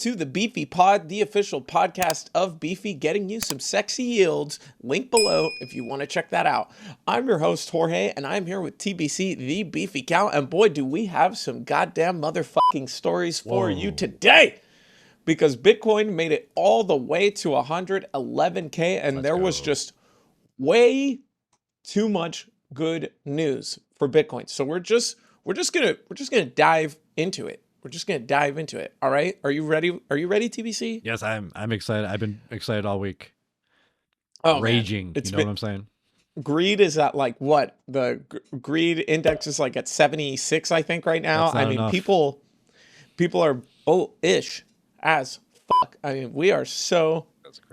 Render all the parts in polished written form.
to the Beefy Pod, the official podcast of Beefy, getting you some sexy yields. Link below if you want to check that out. I'm your host, Jorge, and I'm here with TBC, the Beefy Cow, and boy, do we have some goddamn motherfucking stories for you today. Because Bitcoin made it all the way to 111K, and there was just way too much good news for Bitcoin. So we're just gonna dive into it. We're just gonna dive into it. All right. Are you ready? Are you ready, TBC? Yes, I'm excited. I've been excited all week. Oh, raging. Man. You know what I'm saying? Greed is at like what? The greed index is like at 76, I think, right now. I mean, enough. people are bullish as fuck. I mean, we are so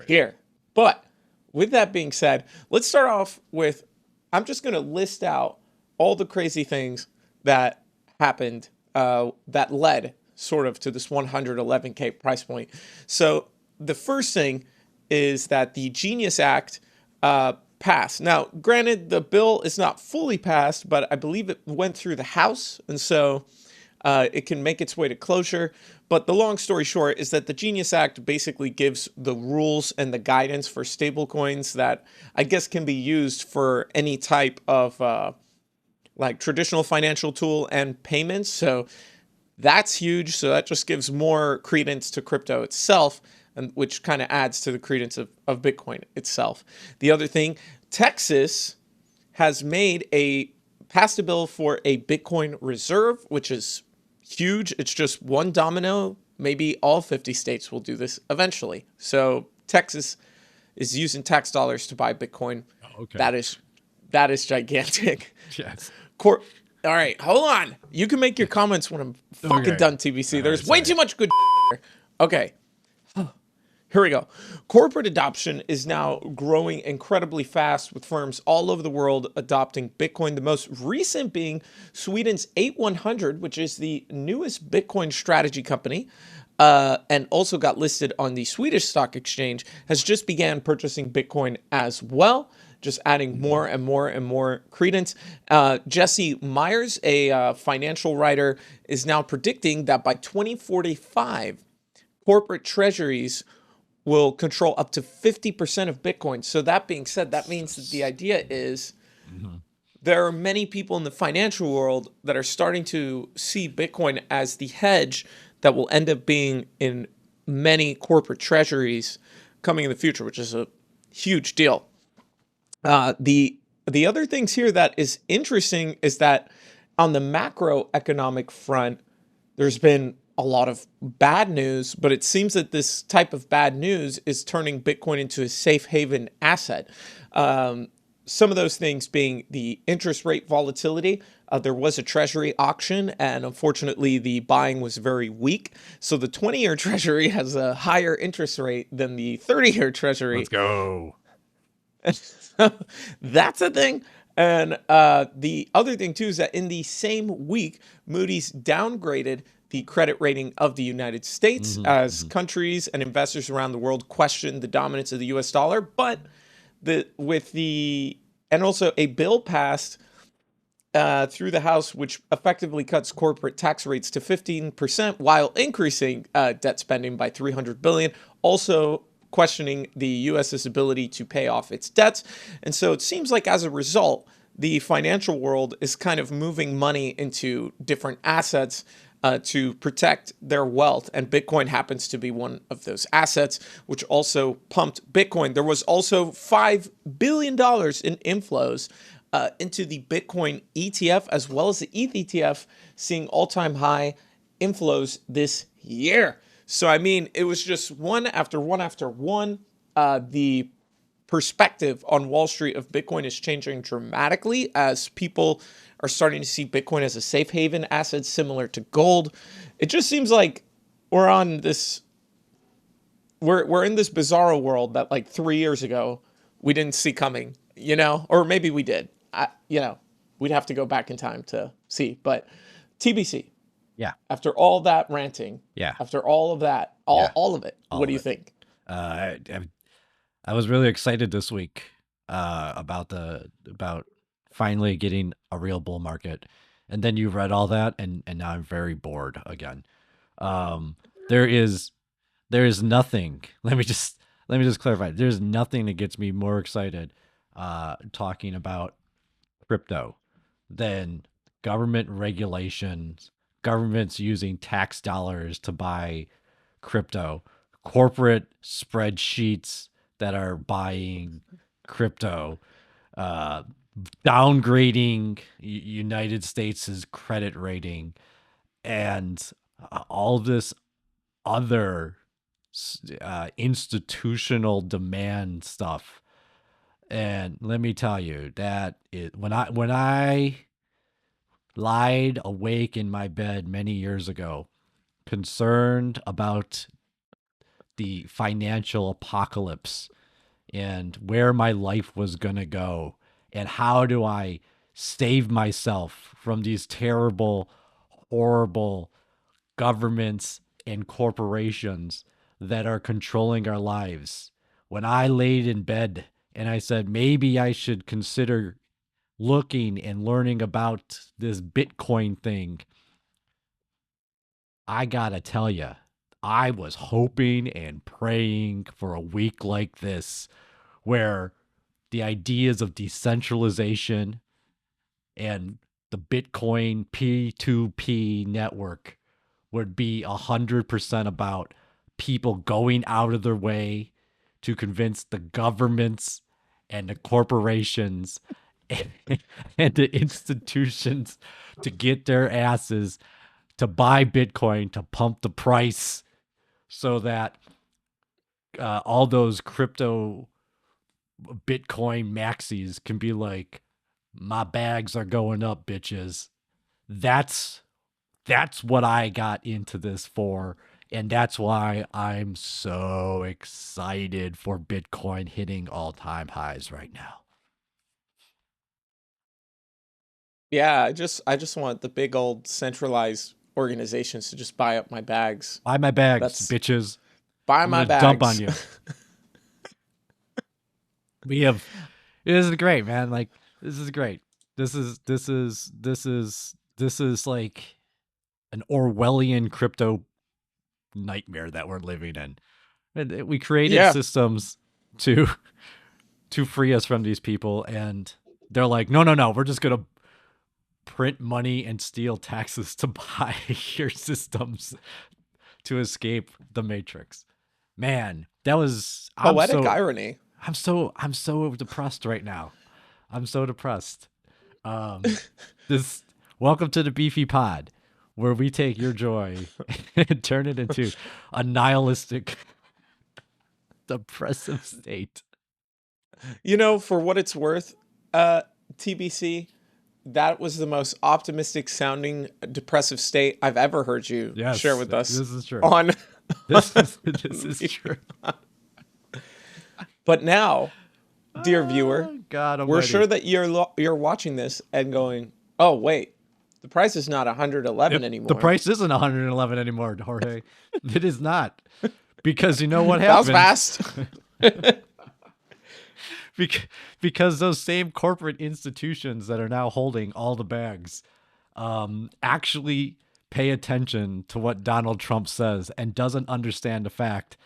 here. But with that being said, let's start off with, I'm just gonna list out all the crazy things that happened that led sort of to this 111K price point. So the first thing is that the Genius Act passed. Now, granted, the bill is not fully passed, but I believe it went through the House, and so it can make its way to closure. But the long story short is that the Genius Act basically gives the rules and the guidance for stablecoins that I guess can be used for any type of like traditional financial tool and payments. So that's huge. So that just gives more credence to crypto itself, and which kind of adds to the credence of Bitcoin itself. The other thing, Texas has passed a bill for a Bitcoin reserve, which is huge. It's just one domino. Maybe all 50 states will do this eventually. So Texas is using tax dollars to buy Bitcoin. Oh, okay. That is gigantic. Yes. All right, hold on. You can make your comments when I'm fucking done, TBC. There's way too much good here. Okay. Here we go. Corporate adoption is now growing incredibly fast, with firms all over the world adopting Bitcoin. The most recent being Sweden's 8100, which is the newest Bitcoin strategy company, and also got listed on the Swedish stock exchange, has just began purchasing Bitcoin as well, just adding more and more and more credence. Jesse Myers, a financial writer, is now predicting that by 2045, corporate treasuries will control up to 50% of Bitcoin. So that being said, that means that the idea is there are many people in the financial world that are starting to see Bitcoin as the hedge that will end up being in many corporate treasuries coming in the future, which is a huge deal. The other things here that is interesting is that on the macroeconomic front, there's been a lot of bad news, but it seems that this type of bad news is turning Bitcoin into a safe haven asset. Some of those things being the interest rate volatility. There was a treasury auction, and unfortunately the buying was very weak. So the 20-year treasury has a higher interest rate than the 30-year treasury. Let's go. That's a thing. And the other thing too is that in the same week, Moody's downgraded the credit rating of the United States as countries and investors around the world question the dominance of the US dollar. But and also a bill passed through the House, which effectively cuts corporate tax rates to 15% while increasing debt spending by $300 billion. Also questioning the U.S.'s ability to pay off its debts. And so it seems like as a result, the financial world is kind of moving money into different assets to protect their wealth. And Bitcoin happens to be one of those assets, which also pumped Bitcoin. There was also $5 billion in inflows into the Bitcoin ETF, as well as the ETH ETF, seeing all-time high inflows this year. So, I mean, it was just one after one after one. The perspective on Wall Street of Bitcoin is changing dramatically as people are starting to see Bitcoin as a safe haven asset similar to gold. It just seems like we're in this bizarro world that like 3 years ago we didn't see coming, or maybe we did. We'd have to go back in time to see. But TBC. Yeah. After all that ranting. Yeah. After all of that, all of it. What do you think? I was really excited this week about finally getting a real bull market, and then you read all that, and now I'm very bored again. There is there is nothing. Let me just clarify. There's nothing that gets me more excited talking about crypto than government regulations, governments using tax dollars to buy crypto, corporate spreadsheets that are buying crypto, uh, downgrading United States' credit rating, and all this other institutional demand stuff. And let me tell you that when I lied awake in my bed many years ago, concerned about the financial apocalypse and where my life was going to go and how do I save myself from these terrible, horrible governments and corporations that are controlling our lives. When I laid in bed and I said, maybe I should consider looking and learning about this Bitcoin thing, I gotta tell you, I was hoping and praying for a week like this where the ideas of decentralization and the Bitcoin P2P network would be 100% about people going out of their way to convince the governments and the corporations and the institutions to get their asses to buy Bitcoin to pump the price so that all those crypto Bitcoin maxis can be like, my bags are going up, bitches. That's what I got into this for. And that's why I'm so excited for Bitcoin hitting all-time highs right now. Yeah, I just want the big old centralized organizations to just buy up my bags. Buy my bags, That's bitches. buy I'm my gonna dump on bags. you. This is great, man. Like, this is great. This is like an Orwellian crypto nightmare that we're living in. And we created Yeah. systems to free us from these people, and they're like, no, we're just gonna print money and steal taxes to buy your systems to escape the matrix. Man, that was Poetic irony. I'm so depressed right now. I'm so depressed. This welcome to the Beefy Pod, where we take your joy and turn it into a nihilistic, depressive state. For what it's worth, TBC, that was the most optimistic sounding depressive state I've ever heard you share Yes, with us this is true. on. This is true. But now, dear viewer, God we're almighty. sure that you're watching this and going, "Oh wait, the price is not 111 anymore." The price isn't 111 anymore, Jorge. It is not. Because you know what That was happened? fast. Because those same corporate institutions that are now holding all the bags actually pay attention to what Donald Trump says and doesn't understand the fact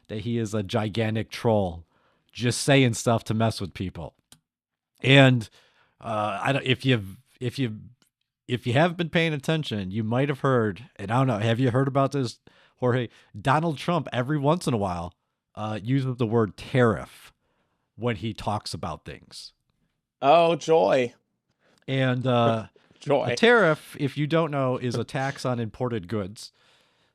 that he is a gigantic troll just saying stuff to mess with people. And I don't if you have been paying attention, you might have heard, and I don't know, have you heard about this, Jorge? Donald Trump every once in a while uses the word tariff when he talks about things. Oh joy, And a joy. tariff, if you don't know, is a tax on imported goods.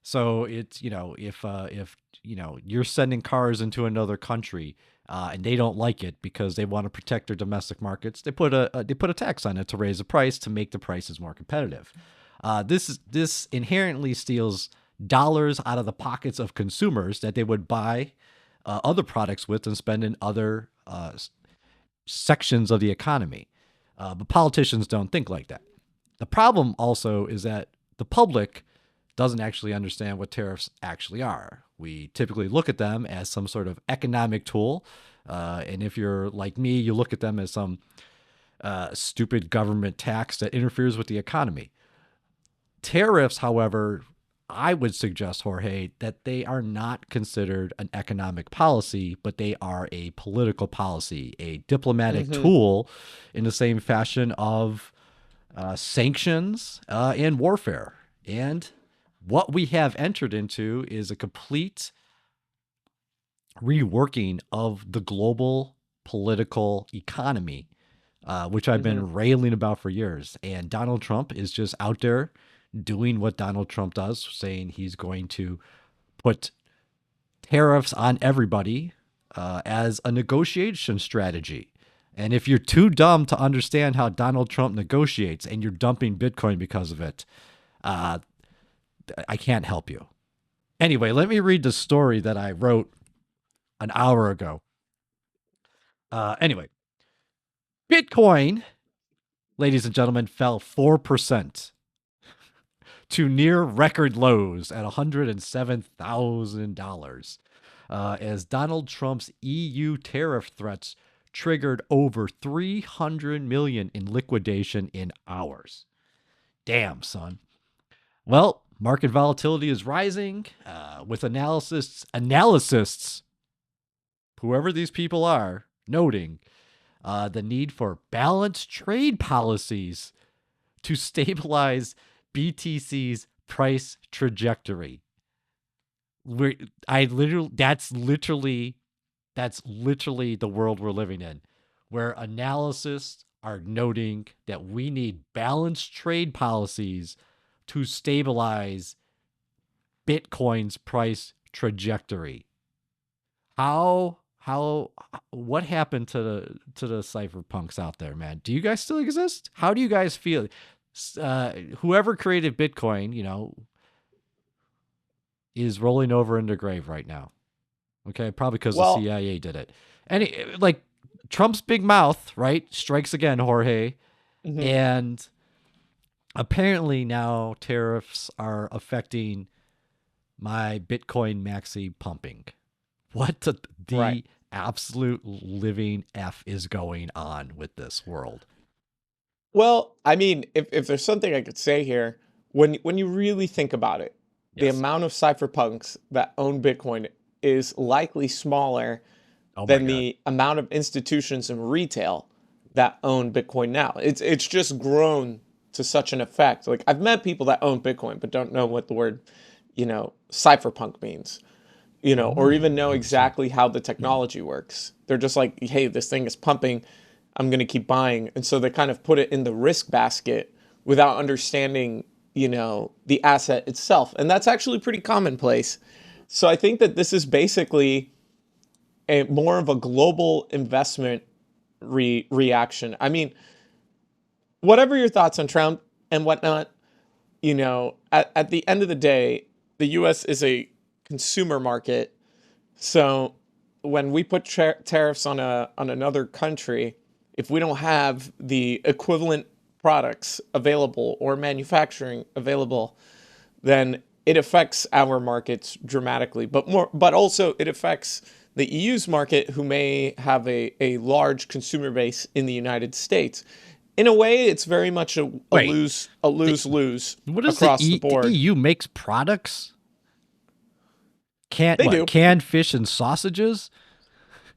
So it's, if you're sending cars into another country and they don't like it because they want to protect their domestic markets, they put a tax on it to raise the price to make the prices more competitive. This inherently steals dollars out of the pockets of consumers that they would buy other products with and spend in other sections of the economy. But politicians don't think like that. The problem also is that the public doesn't actually understand what tariffs actually are. We typically look at them as some sort of economic tool. And if you're like me, you look at them as some stupid government tax that interferes with the economy. Tariffs, however, I would suggest, Jorge, that they are not considered an economic policy, but they are a political policy, a diplomatic Mm-hmm. tool in the same fashion of sanctions and warfare. And what we have entered into is a complete reworking of the global political economy, which I've Mm-hmm. been railing about for years. And Donald Trump is just out there doing what Donald Trump does, saying he's going to put tariffs on everybody as a negotiation strategy. And if you're too dumb to understand how Donald Trump negotiates and you're dumping Bitcoin because of it, I can't help you. Anyway, let me read the story that I wrote an hour ago. Anyway, Bitcoin, ladies and gentlemen, fell 4% to near record lows at $107,000 as Donald Trump's EU tariff threats triggered over 300 million in liquidation in hours. Damn, son. Well, market volatility is rising with analysts, whoever these people are, noting the need for balanced trade policies to stabilize BTC's price trajectory. That's literally the world we're living in, where analysts are noting that we need balanced trade policies to stabilize Bitcoin's price trajectory. What happened to the cypherpunks out there, man? Do you guys still exist? How do you guys feel? Whoever created Bitcoin, is rolling over in their grave right now. Okay, probably because the Well, CIA did it. And like Trump's big mouth, right, strikes again, Jorge. mhm. And apparently now tariffs are affecting my Bitcoin maxi pumping. What the Right. absolute living F is going on with this world? Well, I mean, if there's something I could say here, when you really think about it, the Yes. amount of cypherpunks that own Bitcoin is likely smaller Oh my than God. the amount of institutions in retail that own Bitcoin now. It's just grown to such an effect. Like I've met people that own Bitcoin but don't know what the word, cypherpunk means, or even know exactly how the technology works. They're just like, hey, this thing is pumping. I'm going to keep buying. And so they kind of put it in the risk basket without understanding, the asset itself. And that's actually pretty commonplace. So I think that this is basically a more of a global investment reaction. I mean, whatever your thoughts on Trump and whatnot, at the end of the day, the US is a consumer market. So when we put tariffs on another country, if we don't have the equivalent products available or manufacturing available, then it affects our markets dramatically. But also it affects the EU's market, who may have a large consumer base in the United States. In a way, it's very much a Wait, lose what is across the the board. EU makes products? They do. Canned fish and sausages?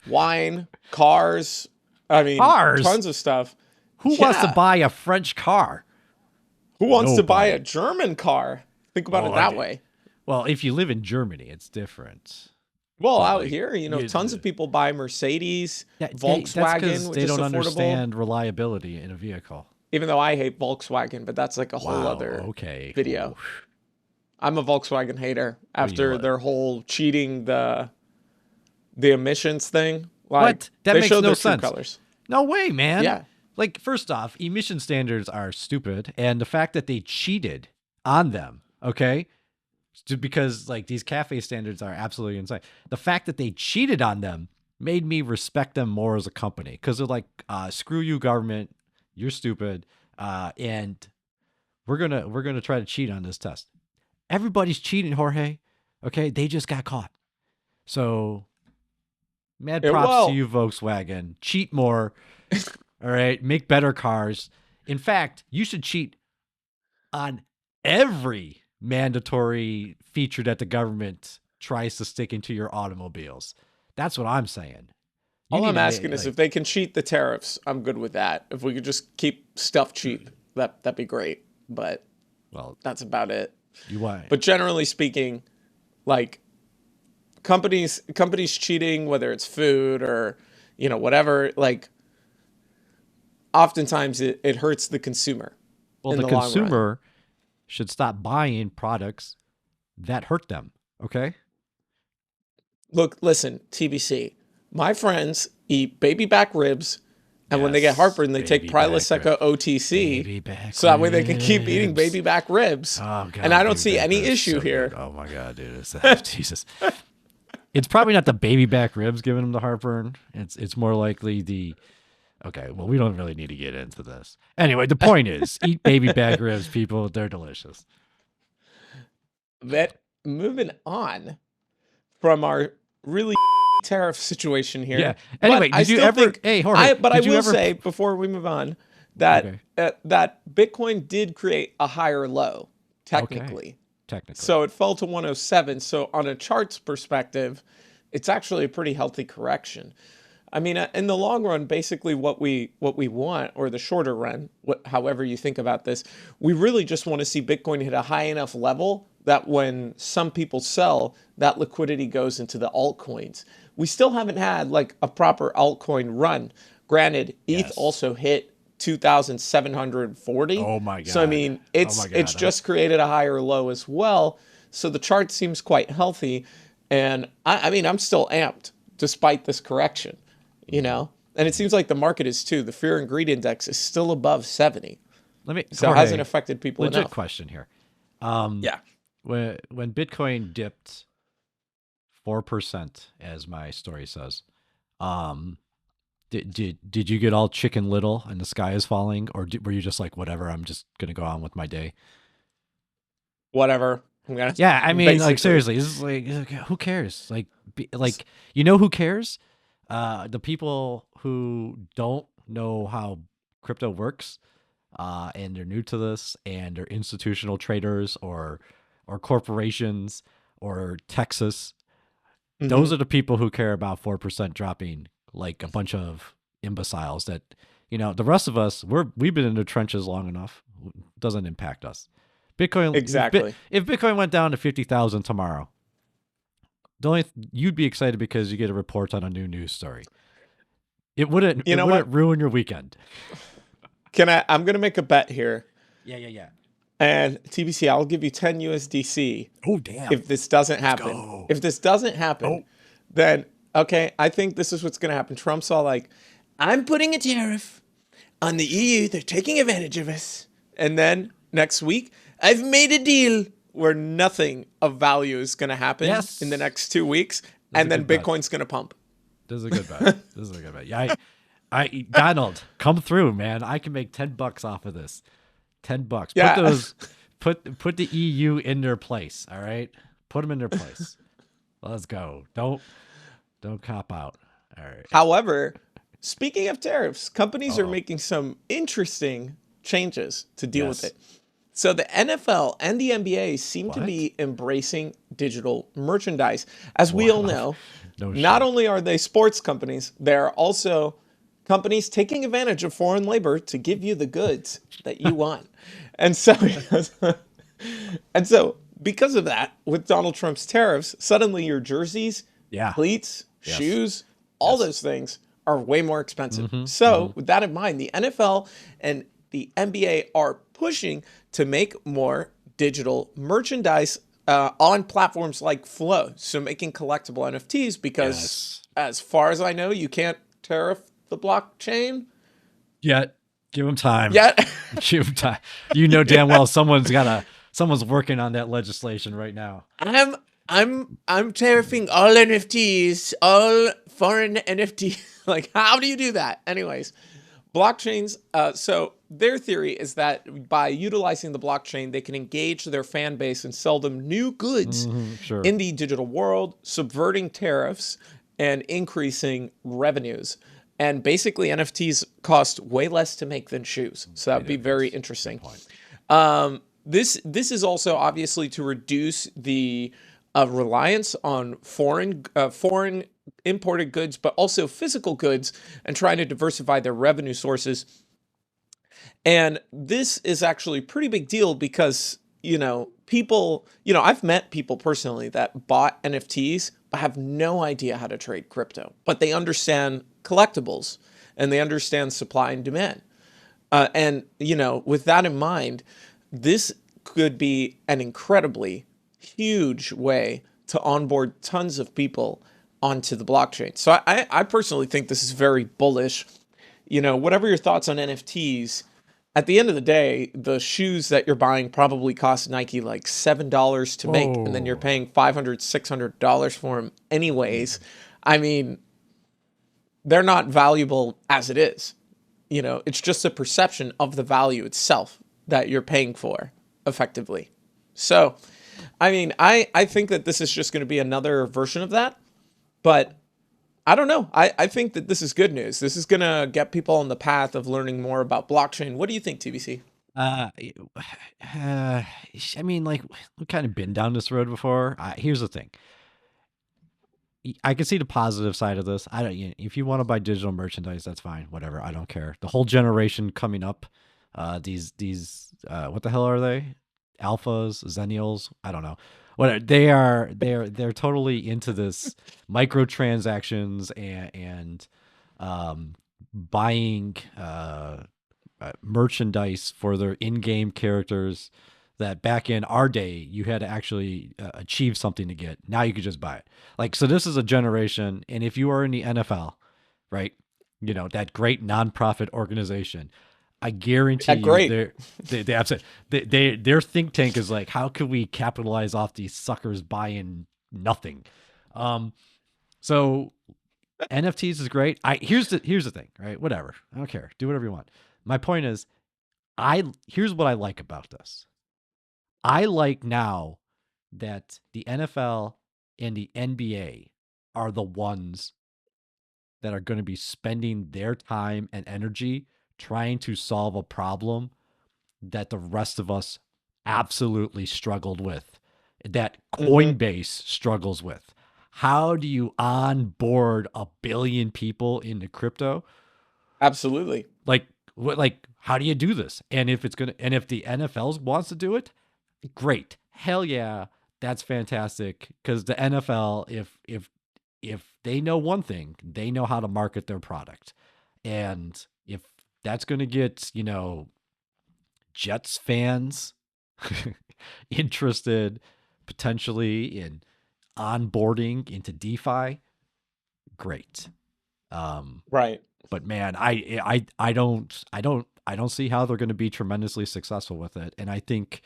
Wine, cars, I mean, Cars? tons of stuff. Who wants to Yeah. buy a French car? Who wants to buy a Nobody. German car? Think about it Oh, that way. well, if you live in Germany, it's different. Well, But out like, here, tons of people buy Mercedes, that's Volkswagen, because which they is don't affordable. understand reliability in a vehicle. Even though I hate Volkswagen, but that's like a whole Wow. other Okay. Ooh. video. I'm a Volkswagen hater Well, you know after what? their whole cheating the emissions thing. Like What? That they makes showed no their true sense. colors. No way, man. Yeah. Like, first off, emission standards are stupid, and the fact that they cheated on them, okay? Just because like these cafe standards are absolutely insane. The fact that they cheated on them made me respect them more as a company because they're like, screw you, government, you're stupid, and we're gonna try to cheat on this test. Everybody's cheating, Jorge. Okay, they just got caught. So mad props to Well, you, Volkswagen. Cheat more. All right, make better cars. In fact, you should cheat on every mandatory feature that the government tries to stick into your automobiles. That's what I'm saying. All I'm asking is if they can cheat the tariffs, I'm good with that. If we could just keep stuff cheap, that'd be great. But well, that's about it. But generally speaking, like companies cheating, whether it's food or whatever, like oftentimes it hurts the consumer. Well, the consumer should stop buying products that hurt them. Okay. Look, listen, TBC. My friends eat baby back ribs, and when they get heartburn, they take Prilosec OTC, so that way they can keep eating baby back ribs. Oh, God, and I don't see any issue here. Good. Oh my God, dude! Jesus. It's probably not the baby back ribs giving them the heartburn. It's more likely the. Okay, well, we don't really need to get into this. Anyway, the point is, eat baby back ribs, people. They're delicious. But moving on from our really tariff situation here. Yeah. Anyway, did you ever? Hey, Jorge. I will say before we move on that that Bitcoin did create a higher low technically. Okay. Technically. So it fell to 107. So on a charts perspective, it's actually a pretty healthy correction. I mean, in the long run, basically what we want, or the shorter run, however you think about this, we really just want to see Bitcoin hit a high enough level that when some people sell, that liquidity goes into the altcoins. We still haven't had like a proper altcoin run. Granted, ETH also hit 2,740. Oh my God. So I mean, it's just created a higher low as well. So the chart seems quite healthy, and I mean, I'm still amped despite this correction. And it seems like the market is too. The fear and greed index is still above 70. So it hasn't affected people enough. Legit question here. Yeah. When Bitcoin dipped 4%, as my story says, did you get all Chicken Little and the sky is falling, or were you just like, whatever, I'm just gonna go on with my day? Whatever. Yeah, I mean, like seriously, this is like, who cares? Like who cares? The people who don't know how crypto works, and they're new to this, and they're institutional traders or corporations or Texas. Mm-hmm. Those are the people who care about 4% dropping like a bunch of imbeciles that, the rest of us, we've been in the trenches long enough. It doesn't impact us. Bitcoin. Exactly. If Bitcoin went down to 50,000 tomorrow, you'd be excited because you get a report on a new news story. It wouldn't ruin your weekend. I'm going to make a bet here. Yeah. And TBC, I'll give you 10 USDC. Oh, damn. If this doesn't happen. If this doesn't happen, then, okay, I think this is what's going to happen. Trump's all like, I'm putting a tariff on the EU. They're taking advantage of us. And then next week, I've made a deal where nothing of value is going to happen in the next 2 weeks. And then Bitcoin's going to pump. This is a good bet. Yeah, Donald, come through, man. I can make $10 off of this. $10. Yeah. Put the EU in their place. All right, put them in their place. Let's go. Don't cop out. All right. However, speaking of tariffs, companies are making some interesting changes to deal with it. So the NFL and the NBA seem to be embracing digital merchandise. As we all know, not only are they sports companies, they're also companies taking advantage of foreign labor to give you the goods that you want. And so because of that, with Donald Trump's tariffs, suddenly your jerseys, cleats, shoes, all those things are way more expensive. With that in mind, the NFL and the NBA are pushing to make more digital merchandise on platforms like Flow. So making collectible NFTs because as far as I know, you can't tariff the blockchain yet. Give them time. Yet. Give them time. You know damn well someone's working on that legislation right now. I'm tariffing all NFTs, all foreign NFTs. Like, how do you do that? Anyways, blockchains. So their theory is that by utilizing the blockchain, they can engage their fan base and sell them new goods in the digital world, subverting tariffs and increasing revenues. And basically, NFTs cost way less to make than shoes. So that would be very interesting. This is also obviously to reduce the reliance on foreign imported goods, but also physical goods, and trying to diversify their revenue sources. And this is actually a pretty big deal because, people, I've met people personally that bought NFTs but have no idea how to trade crypto, but they understand collectibles and they understand supply and demand. And with that in mind, this could be an incredibly huge way to onboard tons of people onto the blockchain. So I personally think this is very bullish. Whatever your thoughts on NFTs, at the end of the day, the shoes that you're buying probably cost Nike like $7 to make, and then you're Whoa. paying $500, $600 for them anyways. I mean, they're not valuable as it is. It's just a perception of the value itself that you're paying for effectively. So, I mean, I think that this is just going to be another version of that, but I don't know. I think that this is good news. This is going to get people on the path of learning more about blockchain. What do you think, TBC? Uh, I mean, like we've kind of been down this road before. Here's the thing: I can see the positive side of this. I don't. If you want to buy digital merchandise, that's fine. Whatever. I don't care. The whole generation coming up, these what the hell are they? Alphas, Zennials? I don't know. What they are? They're totally into this microtransactions and buying merchandise for their in-game characters that back in our day you had to actually achieve something to get. Now you could just buy it. Like, so this is a generation, and if you are in the NFL, right, that great nonprofit organization, I guarantee you Great. their think tank is like, how can we capitalize off these suckers buying nothing? So NFTs is great. Here's the thing, right? Whatever. I don't care. Do whatever you want. My point is, here's what I like about this. I like now that the NFL and the NBA are the ones that are going to be spending their time and energy trying to solve a problem that the rest of us absolutely struggled with, that Mm-hmm. Coinbase struggles with. How do you onboard 1 billion people into crypto? Absolutely. Like, what, like, how do you do this? And if the NFL wants to do it, great. Hell yeah, that's fantastic. Because the NFL, if they know one thing, they know how to market their product. And if that's going to get, Jets fans interested potentially in onboarding into DeFi, great. Um, Right. but man, I don't see how they're going to be tremendously successful with it. And I think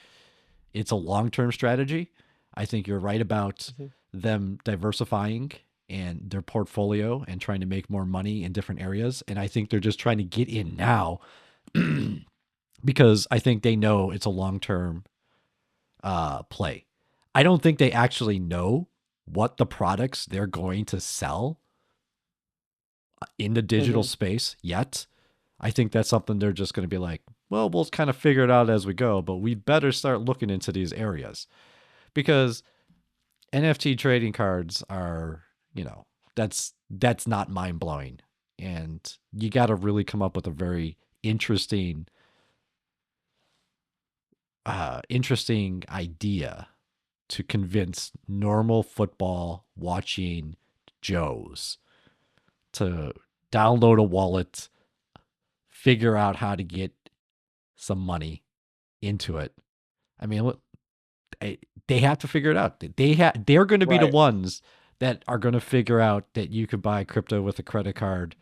it's a long-term strategy. I think you're right about Mhm. them diversifying and their portfolio and trying to make more money in different areas. And I think they're just trying to get in now because I think they know it's a long-term play. I don't think they actually know what the products they're going to sell in the digital Mm-hmm. space yet. I think that's something they're just going to be like, well, we'll kind of figure it out as we go, but we better start looking into these areas because NFT trading cards are, that's not mind blowing. And you got to really come up with a very interesting idea to convince normal football watching Joes to download a wallet, figure out how to get some money into it. I mean, they have to figure it out. They're going to be the Right. ones that are going to figure out that you could buy crypto with a credit card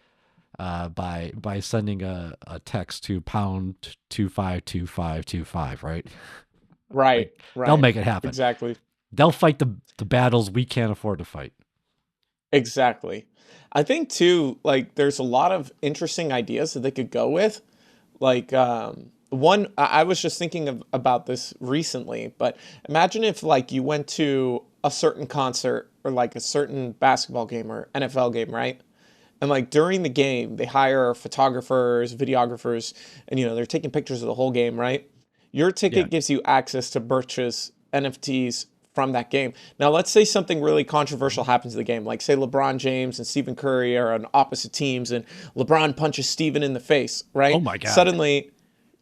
by sending a text to pound 252525, right? Right. Like, they'll Right. make it happen. Exactly. They'll fight the battles we can't afford to fight. Exactly. I think too, like there's a lot of interesting ideas that they could go with. Like one, I was just thinking about this recently, but imagine if like you went to a certain concert or like a certain basketball game or NFL game, right? And like during the game, they hire photographers, videographers, and they're taking pictures of the whole game, right? Your ticket Yeah. gives you access to purchase NFTs from that game. Now, let's say something really controversial happens in the game, like say LeBron James and Stephen Curry are on opposite teams and LeBron punches Stephen in the face, Oh right? my God. Suddenly,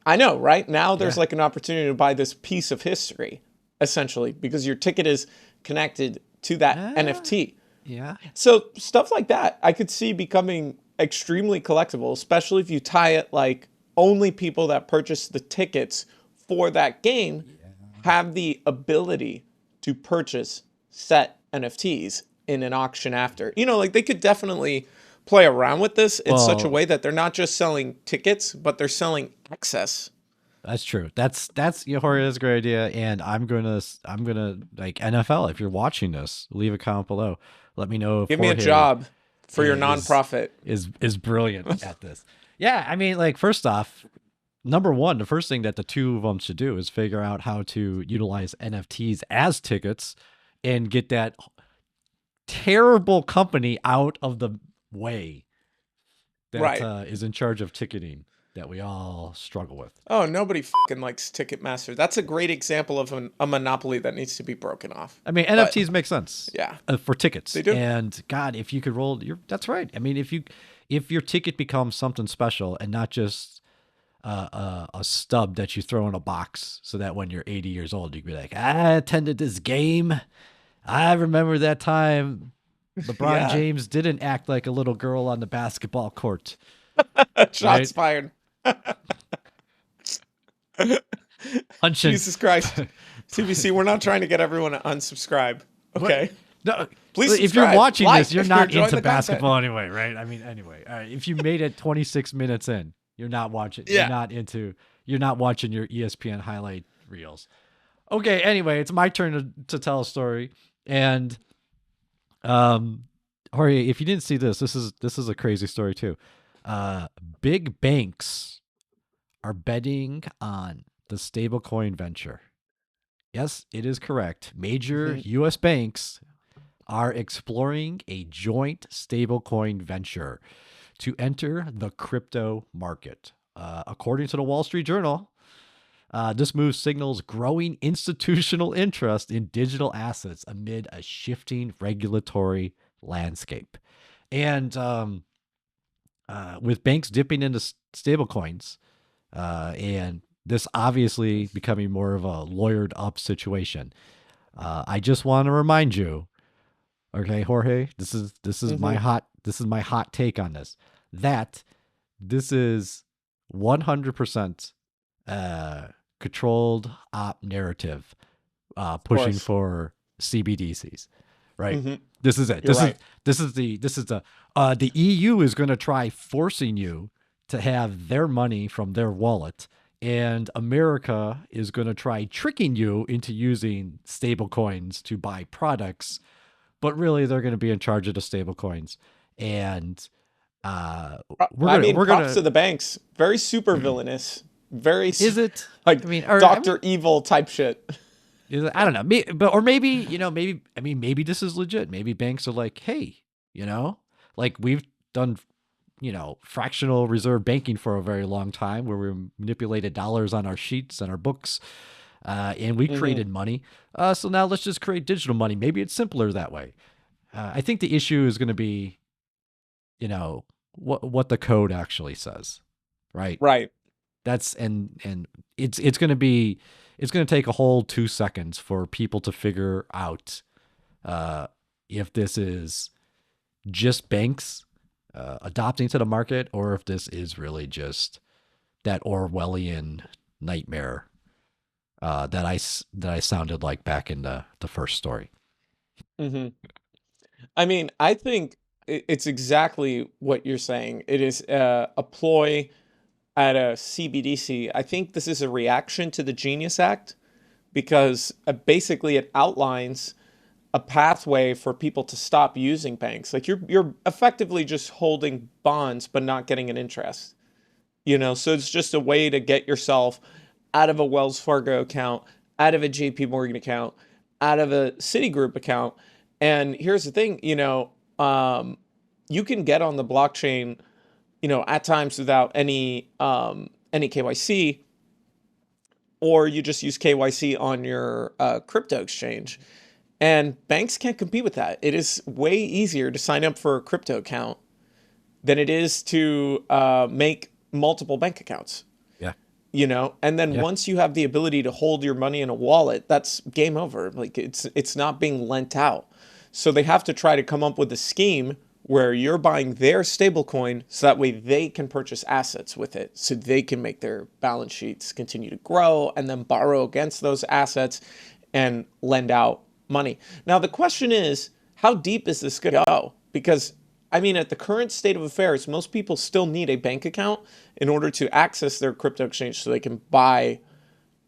I know, right? Now there's Yeah. like an opportunity to buy this piece of history, essentially, because your ticket is connected to that NFT. Yeah. So stuff like that, I could see becoming extremely collectible, especially if you tie it like only people that purchase the tickets for that game have the ability to purchase set NFTs in an auction after. You know, like they could definitely play around with this in such a Well, way that they're not just selling tickets, but they're selling access. that's true. That's Jorge, that's a great idea. And I'm gonna like NFL. If you're watching this, leave a comment below. Let me know if Give me a Jorge job for your is nonprofit. is brilliant at this. Yeah, I mean, like first off, number one, the first thing that the two of them should do is figure out how to utilize NFTs as tickets and get that terrible company out of the way that Right. is in charge of ticketing that we all struggle with. Oh, nobody fucking likes Ticketmaster. That's a great example of a monopoly that needs to be broken off. I mean, But NFTs make sense, yeah, for tickets. they do. And God, if you could roll, that's right. I mean, if your ticket becomes something special and not just a stub that you throw in a box, so that when you're 80 years old, you can be like, I attended this game. I remember that time LeBron Yeah. James didn't act like a little girl on the basketball court. Shots Right? fired. Punching. Jesus Christ. CBC, we're not trying to get everyone to unsubscribe. Okay. No, Please if you're subscribe, watching like, this, you're if you're not enjoying into the content. basketball anyway, right? I mean, anyway, all right, if you made it 26 minutes in, you're not watching. Yeah. You're not watching your ESPN highlight reels. Okay. Anyway, it's my turn to tell a story, and Jorge, if you didn't see this, this is a crazy story too. Big banks are betting on the stablecoin venture. Yes, it is correct. Major Mhm. U.S. banks are exploring a joint stablecoin venture to enter the crypto market. According to the Wall Street Journal, this move signals growing institutional interest in digital assets amid a shifting regulatory landscape. And with banks dipping into stablecoins, and this obviously becoming more of a lawyered up situation, I just want to remind you, okay, Jorge, this is my hot take on this. That this is 100% controlled op narrative, pushing course. for CBDCs, right? Mhm. This is it. You're right. This is the EU is going to try forcing you to have their money from their wallet, and America is going to try tricking you into using stable coins to buy products, but really they're going to be in charge of the stable coins. And I mean, props to the banks. Very super villainous. Very is it? like I mean, Dr. Evil type shit. I don't know, or maybe maybe this is legit. Maybe banks are like, hey, like we've done, fractional reserve banking for a very long time, where we manipulated dollars on our sheets and our books, and we created money. So now let's just create digital money. Maybe it's simpler that way. I think the issue is going to be, what the code actually says, right? Right. That's and it's going to take a whole 2 seconds for people to figure out if this is just banks adopting to the market, or if this is really just that Orwellian nightmare that I sounded like back in the first story. Mhm. I mean, I think it's exactly what you're saying. It is a ploy at a CBDC. I think this is a reaction to the Genius Act because basically it outlines a pathway for people to stop using banks. Like you're effectively just holding bonds but not getting an interest. So it's just a way to get yourself out of a Wells Fargo account, out of a JPMorgan account, out of a Citigroup account. And here's the thing, you can get on the blockchain, at times without any KYC, or you just use KYC on your crypto exchange. And banks can't compete with that. It is way easier to sign up for a crypto account than it is to make multiple bank accounts. Yeah. You know, and then once you have the ability to hold your money in a wallet, that's game over. Like it's not being lent out. So they have to try to come up with a scheme where you're buying their stablecoin so that way they can purchase assets with it, so they can make their balance sheets continue to grow and then borrow against those assets and lend out money. Now, the question is, how deep is this going to go? Because, I mean, at the current state of affairs, most people still need a bank account in order to access their crypto exchange so they can buy,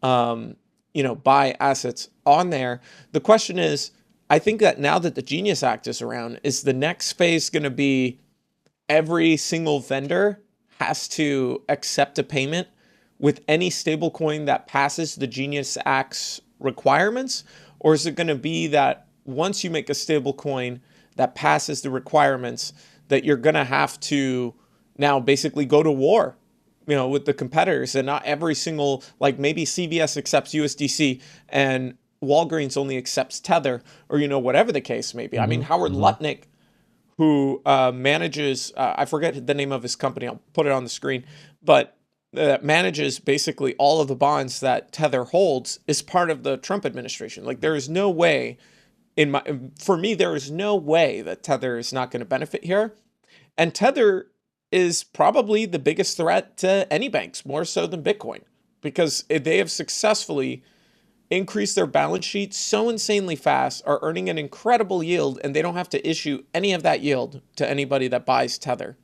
buy assets on there. The question is, I think that now that the Genius Act is around, is the next phase going to be every single vendor has to accept a payment with any stablecoin that passes the Genius Act's requirements? Or is it going to be that once you make a stablecoin that passes the requirements, that you're going to have to now basically go to war, with the competitors, and not every single, like maybe CVS accepts USDC and Walgreens only accepts Tether, or whatever the case may be. I mean, Howard Lutnick, who manages, I forget the name of his company, I'll put it on the screen, but manages basically all of the bonds that Tether holds, is part of the Trump administration. Like, there is no way, for me, there is no way that Tether is not going to benefit here. And Tether is probably the biggest threat to any banks, more so than Bitcoin, because they have successfully increase their balance sheet so insanely fast, are earning an incredible yield, and they don't have to issue any of that yield to anybody that buys Tether.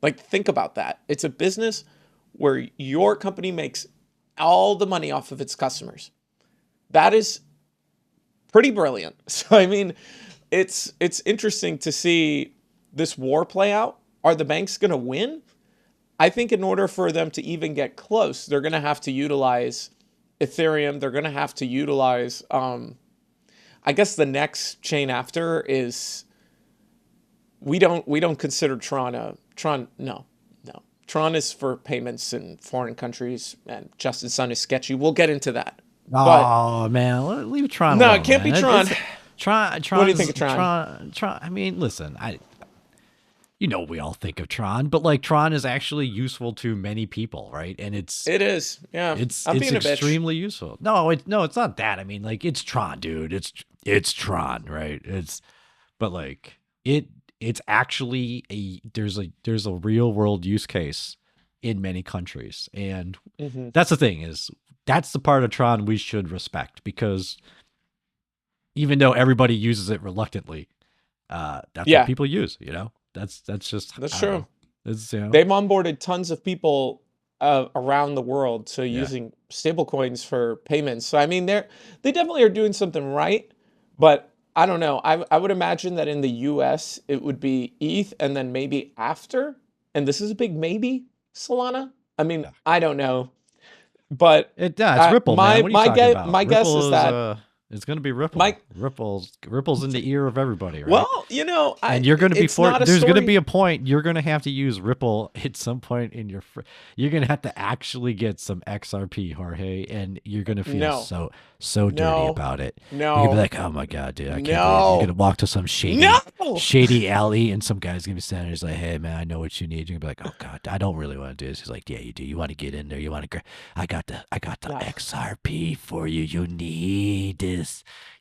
Like, think about that. It's a business where your company makes all the money off of its customers. That is pretty brilliant. So, I mean, it's interesting to see this war play out. Are the banks going to win? I think in order for them to even get close, they're going to have to utilize Ethereum. They're going to have to utilize, I guess the next chain after is, we don't consider Tron no. Tron is for payments in foreign countries, and Justin Sun is sketchy. We'll get into that. Oh, man, leave Tron No, alone, it can't man. be Tron. Tron. What do you think of Tron? Tron. I mean, listen, we all think of Tron, but like Tron is actually useful to many people, right? And it is, yeah. It's extremely useful. No, it's not that. I mean, like, it's Tron, dude. It's Tron, right? But like it's actually there's a real world use case in many countries, and that's the thing, is that's the part of Tron we should respect, because even though everybody uses it reluctantly, that's what people use. That's true. They've onboarded tons of people around the world to using stablecoins for payments. So I mean, they definitely are doing something right, but I don't know. I would imagine that in the US it would be ETH, and then maybe after, and this is a big maybe, Solana. I mean, I don't know, but it's Ripple. Man. What are you talking about? My guess is that it's going to be Ripple. Ripple's in the ear of everybody, right? Well, and you're going to be there's going to be a point you're going to have to use Ripple at some point in your. You're going to have to actually get some XRP, Jorge, and you're going to feel so dirty about it. No, you're going to be like, oh my god, dude, I can't believe you're going to walk to some shady alley, and some guy's going to be standing there. He's like, hey man, I know what you need. You're going to be like, oh god, I don't really want to do this. He's like, yeah, you do. You want to get in there. You want to. I got the XRP for you. You need this.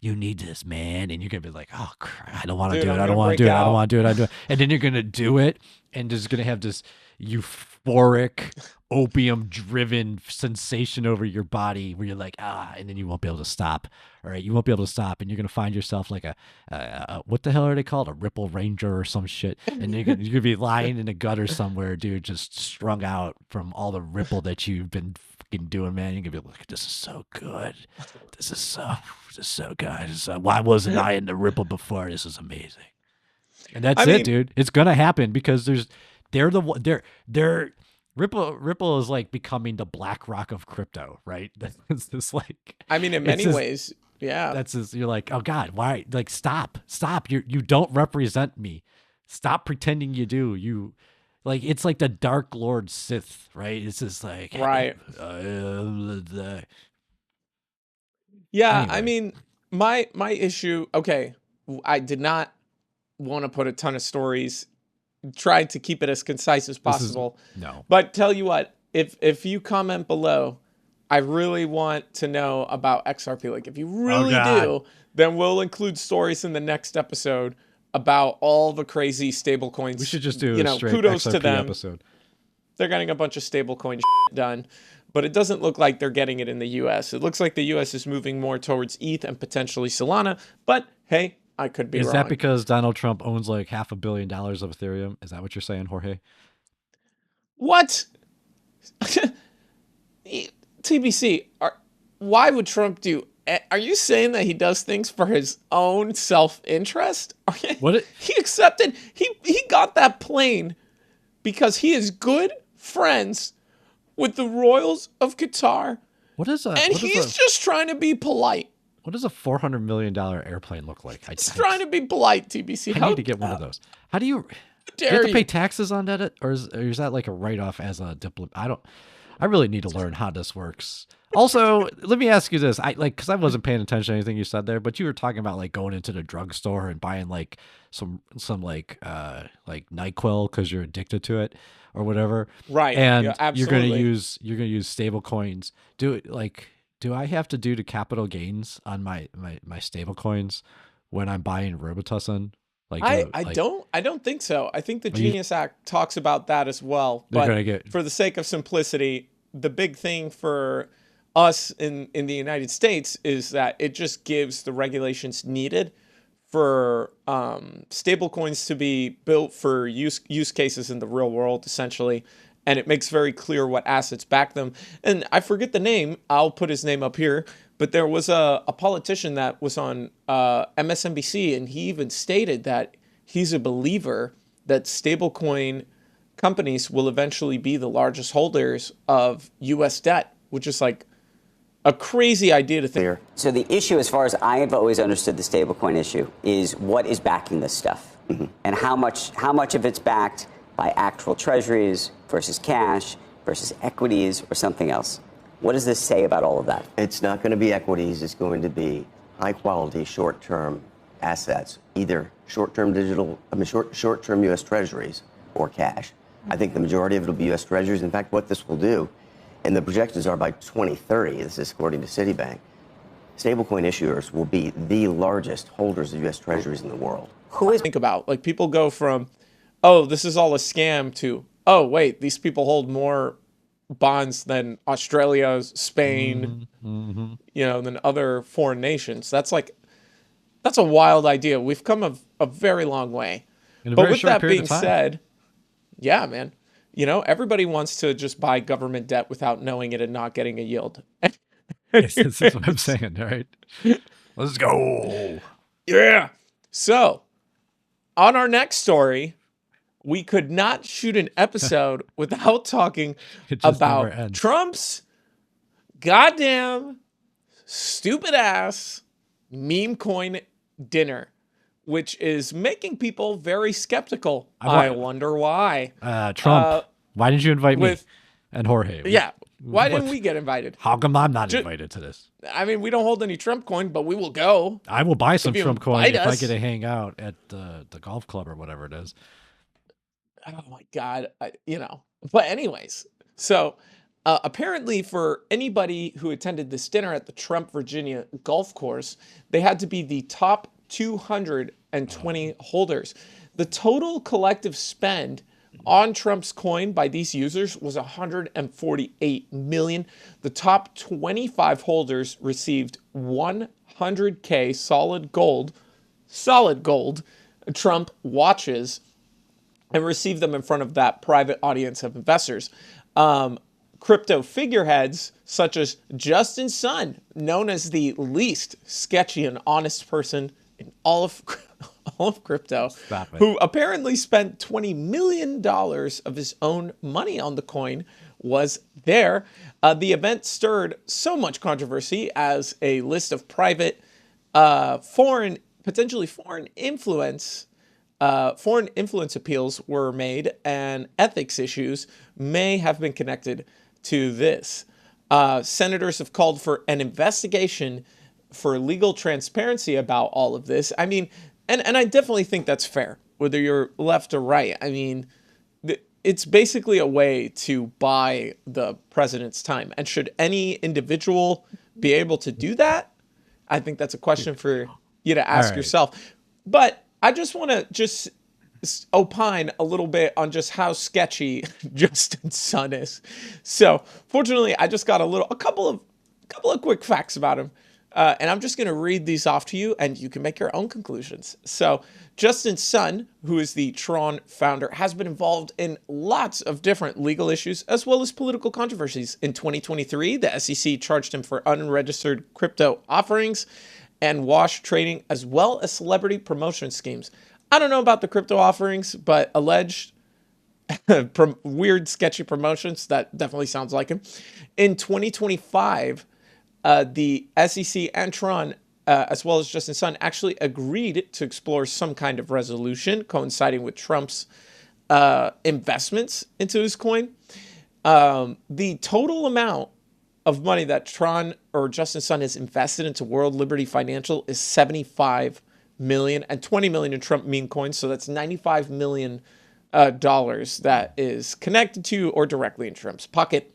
You need this, man. And you're gonna be like, oh crap, I don't want to do it. I don't want to do it. I don't want to do it. And then you're gonna do it, and just gonna have this euphoric, opium-driven sensation over your body where you're like, and then you won't be able to stop. All right, you won't be able to stop, and you're gonna find yourself like a what the hell are they called? A Ripple Ranger or some shit. And you're gonna be lying in a gutter somewhere, dude, just strung out from all the Ripple that you've been doing, man. You're gonna be like, this is so good. This is so good. Why wasn't I in the Ripple before? This is amazing. And that's it, dude. It's gonna happen because Ripple is like becoming the BlackRock of crypto, right? It's just like, I mean, in many ways, yeah. That's just, you're like, oh god, why? Like, stop. You don't represent me. Stop pretending you do. like it's like the Dark Lord Sith, right? It's just like Right. the Yeah, I anyway. mean, my issue, okay, I did not want to put a ton of stories, tried to keep it as concise as This is possible. no. But tell you what, if you comment below, I really want to know about XRP. Like if you Oh really God. do, then we'll include stories in the next episode about all the crazy stable coins. We should just do You a know, straight kudos to XRP them. episode. They're getting a bunch of stablecoin done, but it doesn't look like they're getting it in the US. It looks like the US is moving more towards ETH and potentially Solana, but hey, I could be Is wrong. that because Donald Trump owns like $500 million of Ethereum? Is that what you're saying, Jorge? What? TBC, why would Trump do? Are you saying that he does things for his own self-interest? What? He accepted. He got that plane because he is good friends with the royals of Qatar, What is a? and he's just trying to be polite. What does a $400 million airplane look like? He's trying to be polite. TBC. I need to get one of those. How do you? Do you Dare have to pay taxes on that, or is that like a write-off as a diplomat? I really need to learn how this works. Also, let me ask you this: because I wasn't paying attention to anything you said there, but you were talking about like going into the drugstore and buying like some like NyQuil because you're addicted to it or whatever, Right? and Yeah, you're gonna absolutely. use stable coins. Do I have to do the capital gains on my stable coins when I'm buying Robitussin? I don't think so. I think the Are you- Genius Act talks about that as well. they're But gonna get for the sake of simplicity, the big thing for us in the United States is that it just gives the regulations needed for stable coins to be built for use cases in the real world, essentially. And it makes very clear what assets back them. And I forget the name. I'll put his name up here. But there was a politician that was on MSNBC, and he even stated that he's a believer that stablecoin companies will eventually be the largest holders of U.S. debt, which is like a crazy idea to think. So the issue, as far as I have always understood the stablecoin issue, is what is backing this stuff, and how much of it's backed by actual treasuries versus cash versus equities or something else. What does this say about all of that? It's not going to be equities. It's going to be high-quality, short-term assets, either short-term short-term U.S. Treasuries or cash. I think the majority of it will be U.S. Treasuries. In fact, what this will do, and the projections are by 2030, this is according to Citibank, stablecoin issuers will be the largest holders of U.S. Treasuries in the world. Who is think about? Like people go from, oh, this is all a scam to, oh, wait, these people hold more bonds than Australia, Spain, you know, than other foreign nations. That's a wild idea. We've come a very long way. in a But very with short that period being of time. said, yeah, man, you know, everybody wants to just buy government debt without knowing it and not getting a yield. Yes, this is what I'm saying. All right, let's go. Yeah. So, on our next story, we could not shoot an episode without talking It just never about ends. Trump's goddamn stupid ass meme coin dinner, which is making people very skeptical. I wonder why. Trump, why didn't you invite me with- and Jorge? Yeah. Why What? didn't we get invited? How come I'm not invited to this? I mean, we don't hold any Trump coin, but we will go. I will buy some you Trump coin invite if I us. get to hang out at the golf club or whatever it is. Oh my God. You know, but anyways, so apparently for anybody who attended this dinner at the Trump, Virginia golf course, they had to be the top 220 holders. The total collective spend on Trump's coin by these users was 148 million. The top 25 holders received 100K solid gold Trump watches and received them in front of that private audience of investors. Crypto figureheads such as Justin Sun, known as the least sketchy and honest person in all of crypto, who apparently spent $20 million of his own money on the coin, was there. The event stirred so much controversy as a list of private, potentially foreign influence foreign influence appeals were made, and ethics issues may have been connected to this. Senators have called for an investigation for legal transparency about all of this. I mean, and I definitely think that's fair, whether you're left or right. I mean, it's basically a way to buy the president's time. And should any individual be able to do that? I think that's a question for you to ask yourself. But I just want to just opine a little bit on just how sketchy Justin Sun is. So fortunately, I just got a couple of quick facts about him. And I'm just going to read these off to you, and you can make your own conclusions. So Justin Sun, who is the Tron founder, has been involved in lots of different legal issues as well as political controversies. In 2023, the SEC charged him for unregistered crypto offerings and wash trading, as well as celebrity promotion schemes. I don't know about the crypto offerings, but alleged weird, sketchy promotions, that definitely sounds like him. In 2025, the SEC and Tron, as well as Justin Sun, actually agreed to explore some kind of resolution coinciding with Trump's investments into his coin. The total amount of money that Tron or Justin Sun has invested into World Liberty Financial is $75 million and $20 million in Trump meme coins. So that's $95 million that is connected to or directly in Trump's pocket.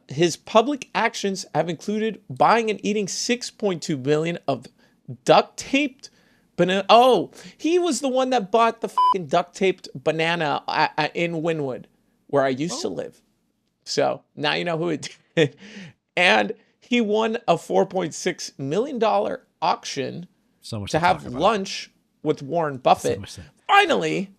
His public actions have included buying and eating 6.2 billion of duct taped banana. Oh, he was the one that bought the fucking duct taped banana in Wynwood, where I used to live. So now you know who it did. And he won a $4.6 million auction to have lunch with Warren Buffett. Finally,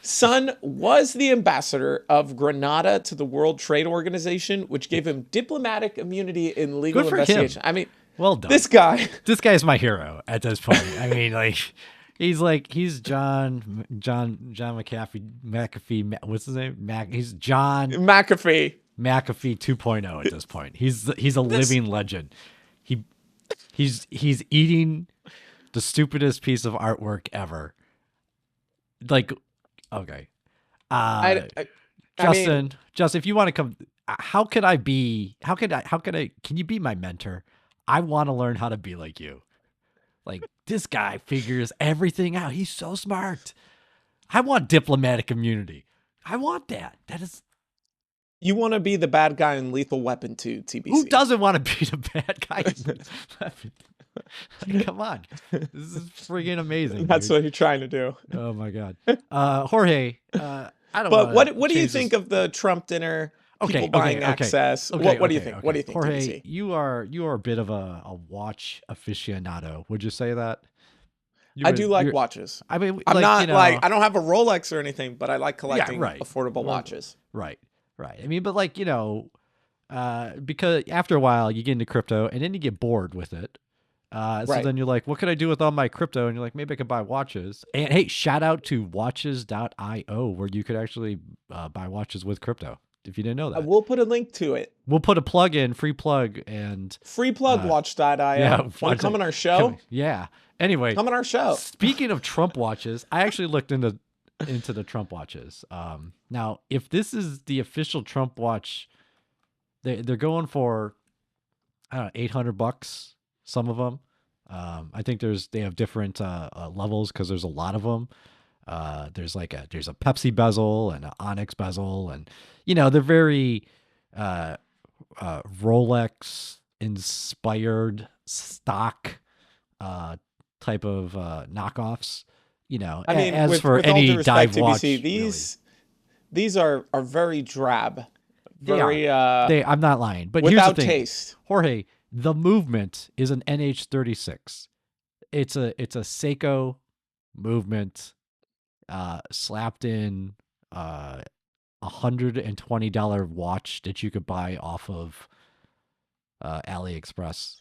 Sun was the ambassador of Grenada to the World Trade Organization, which gave him diplomatic immunity in legal investigation. I mean, well done. This guy is my hero at this point. I mean, he's John McAfee. What's his name? He's John McAfee 2.0 at this point. He's a living legend. He's eating the stupidest piece of artwork ever. Like, okay. Justin, if you want to come, can you be my mentor? I want to learn how to be like you. Like, this guy figures everything out. He's so smart. I want diplomatic immunity. I want that. You want to be the bad guy in Lethal Weapon 2, TBC. Who doesn't want to be the bad guy in Lethal Weapon? Come on. This is friggin' amazing. That's what you're trying to do. Oh my God. Jorge, I don't But what do you think of the Trump dinner? People buying access. What do you think? What do you think, Jorge, TBC? you are a bit of a watch aficionado. Would you say that? I do like watches. I mean, I'm not I don't have a Rolex or anything, but I like collecting affordable watches. Right. I mean, but because after a while you get into crypto and then you get bored with it. So then you're like, what can I do with all my crypto? And you're like, maybe I could buy watches. And hey, shout out to watches.io, where you could actually buy watches with crypto. If you didn't know that, we'll put a link to it. We'll put a plug in, free plug, and watch.io. Yeah, want to come on our show? Yeah. Anyway, come on our show. Speaking of Trump watches, I actually looked into the Trump watches. Now, if this is the official Trump watch, they're going for, I don't know, $800. Some of them. I think they have different levels because there's a lot of them. There's a Pepsi bezel and an Onyx bezel, and they're very Rolex inspired stock type of knockoffs. I mean, as with any all due respect, dive watch, these are very drab. I'm not lying, but without here's the thing, taste. Jorge. The movement is an NH36. It's a Seiko movement slapped in $120 watch that you could buy off of AliExpress.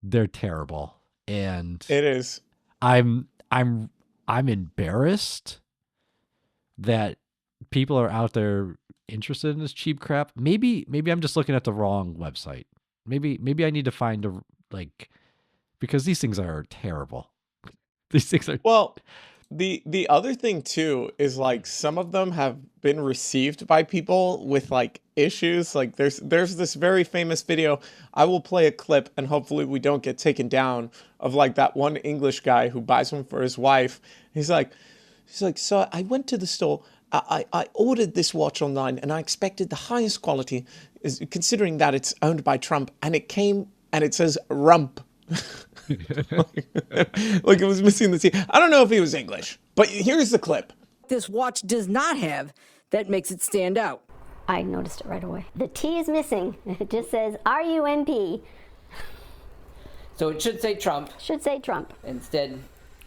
They're terrible. And it is. I'm embarrassed that people are out there interested in this cheap crap. Maybe I'm just looking at the wrong website. Maybe I need to find because these things are terrible. These things are Well, the other thing too is like some of them have been received by people with like issues. Like there's this very famous video. I will play a clip and hopefully we don't get taken down, of like that one English guy who buys one for his wife. He's like, so I went to the store. I ordered this watch online and I expected the highest quality, considering that it's owned by Trump, and it came and it says rump. Like it was missing the T. I don't know if he was English, but here's the clip. This watch does not have that makes it stand out. I noticed it right away. The T is missing. It just says RUMP. So it should say Trump. Should say Trump. Instead,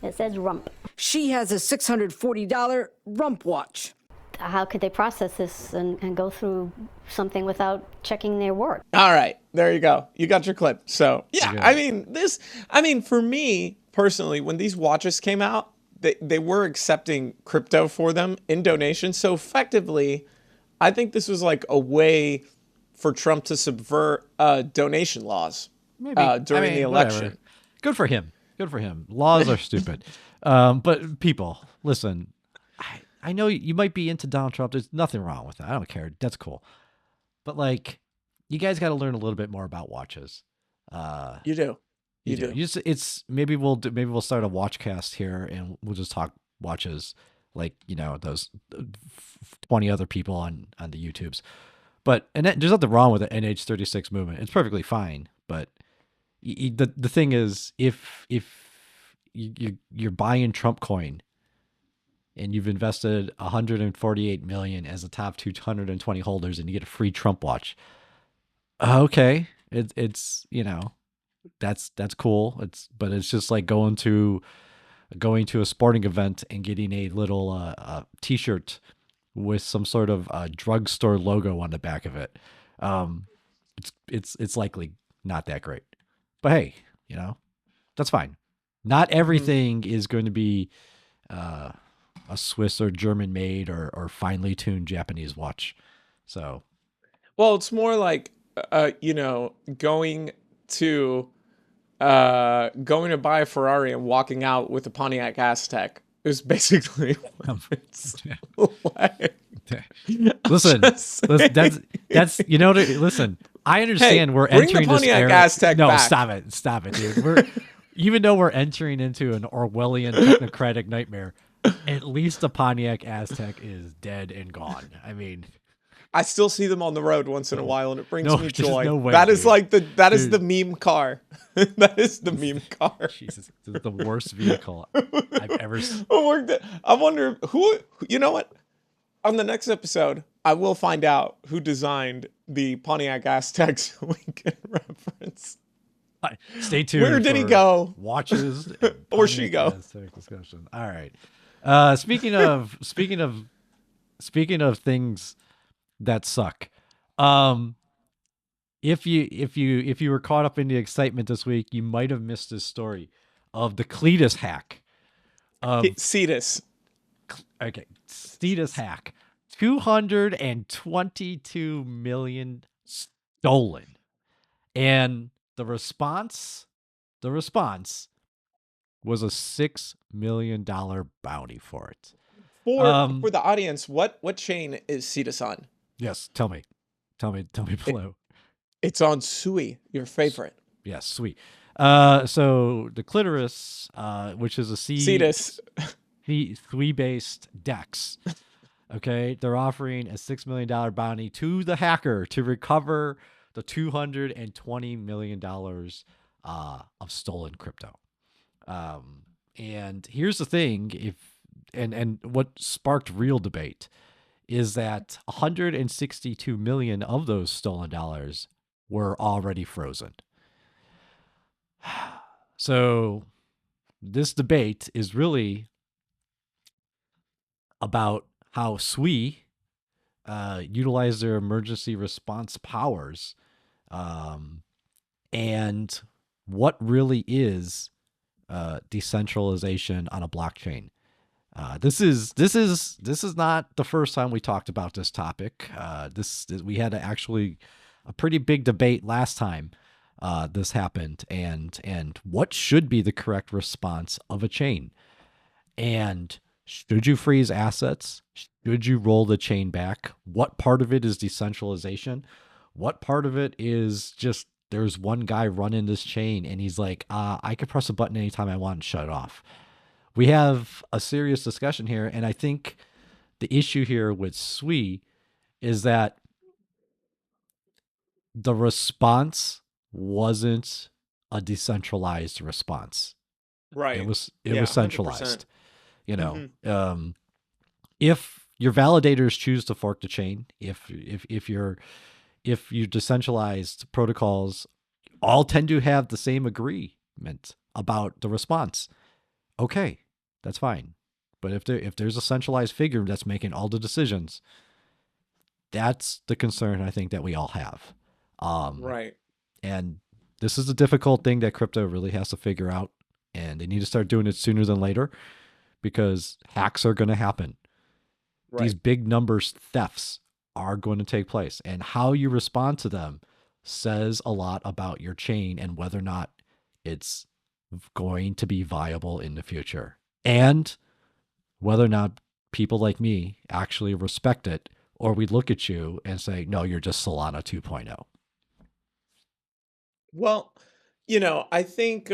it says rump. She has a $640 rump watch. How could they process this and go through something without checking their work? All right, there you go. You got your clip. So yeah, I mean, for me personally, when these watches came out, they were accepting crypto for them in donation. So effectively, I think this was like a way for Trump to subvert donation laws during the election. Whatever. Good for him. Good for him. Laws are stupid. But people, listen, I know you might be into Donald Trump. There's nothing wrong with that. I don't care. That's cool. But like, you guys got to learn a little bit more about watches. You do. It's maybe we'll start a watch cast here and we'll just talk watches, like, you know, those 20 other people on the YouTubes. But there's nothing wrong with the NH36 movement. It's perfectly fine. But the thing is, if you're buying Trump coin and you've invested 148 million as the top 220 holders, and you get a free Trump watch, okay, it's you know, that's cool. But it's just like going to a sporting event and getting a little T-shirt with some sort of drugstore logo on the back of it. It's likely not that great. But hey, you know, that's fine. Not everything is going to be a Swiss or German made or finely tuned Japanese watch. So, well, it's more like, you know, going to buy a Ferrari and walking out with a Pontiac Aztec is basically what it's like. Listen, that's you know, listen, I understand we're bring entering the this Pontiac era. Aztec No, back. Stop it, dude. Even though we're entering into an Orwellian technocratic nightmare, at least the Pontiac Aztec is dead and gone. I mean, I still see them on the road once in a while, and it brings me there's joy. no way, that is dude. like is the meme car. That is the meme car. Jesus, this is the worst vehicle I've ever seen. I wonder who. You know what? On the next episode, I will find out who designed the Pontiac Aztec so we can reference. Stay tuned. Where did he for go? Watches Or she go? Discussion. All right. Speaking of things that suck. If you were caught up in the excitement this week, you might have missed this story of the Cetus hack. Cetus. Okay, Cetus hack. 222 million stolen. And the response was a $6 million bounty for it. For the audience, what chain is Cetus on? Yes, tell me, below. It's on Sui, your favorite. Yes, sweet. So the clitoris, which is a Cetus. Sui-based DEX. Okay, they're offering a $6 million bounty to the hacker to recover the $220 million of stolen crypto. And here's the thing: and what sparked real debate is that 162 million of those stolen dollars were already frozen. So this debate is really about how SWI utilize their emergency response powers, and what really is decentralization on a blockchain. This is not the first time we talked about this topic. We had actually a pretty big debate last time this happened, and what should be the correct response of a chain. And should you freeze assets? Should you roll the chain back? What part of it is decentralization? What part of it is just there's one guy running this chain and he's like, I could press a button anytime I want and shut it off. We have a serious discussion here, and I think the issue here with Sui is that the response wasn't a decentralized response. Right. It was Yeah, centralized. 100%. You know, if your validators choose to fork the chain, if you decentralized protocols all tend to have the same agreement about the response, okay, that's fine. But if there's a centralized figure that's making all the decisions, that's the concern I think that we all have. Right. And this is a difficult thing that crypto really has to figure out, and they need to start doing it sooner than later, because hacks are going to happen. Right. These big numbers thefts are going to take place, and how you respond to them says a lot about your chain and whether or not it's going to be viable in the future, and whether or not people like me actually respect it, or we look at you and say, no, you're just Solana 2.0. Well, I think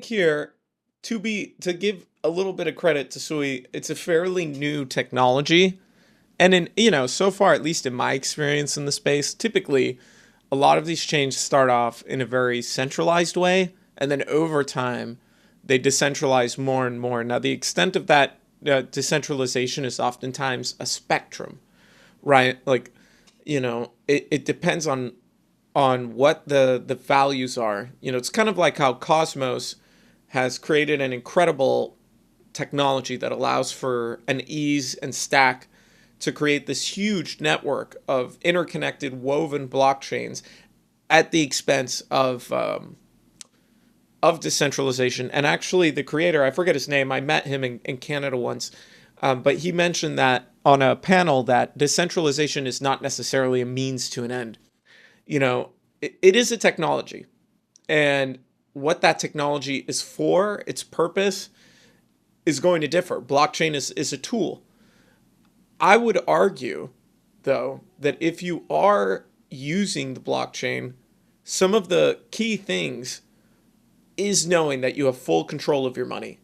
here to give a little bit of credit to Sui, it's a fairly new technology. And so far, at least in my experience in the space, typically a lot of these chains start off in a very centralized way, and then over time they decentralize more and more. Now, the extent of that decentralization is oftentimes a spectrum, right? Like, it depends on what the values are. It's kind of like how Cosmos has created an incredible technology that allows for an ease and stack to create this huge network of interconnected, woven blockchains at the expense of decentralization. And actually, the creator, I forget his name, I met him in Canada once, but he mentioned that on a panel that decentralization is not necessarily a means to an end. It is a technology, and what that technology is for, its purpose, is going to differ. Blockchain is a tool. I would argue, though, that if you are using the blockchain, some of the key things is knowing that you have full control of your money,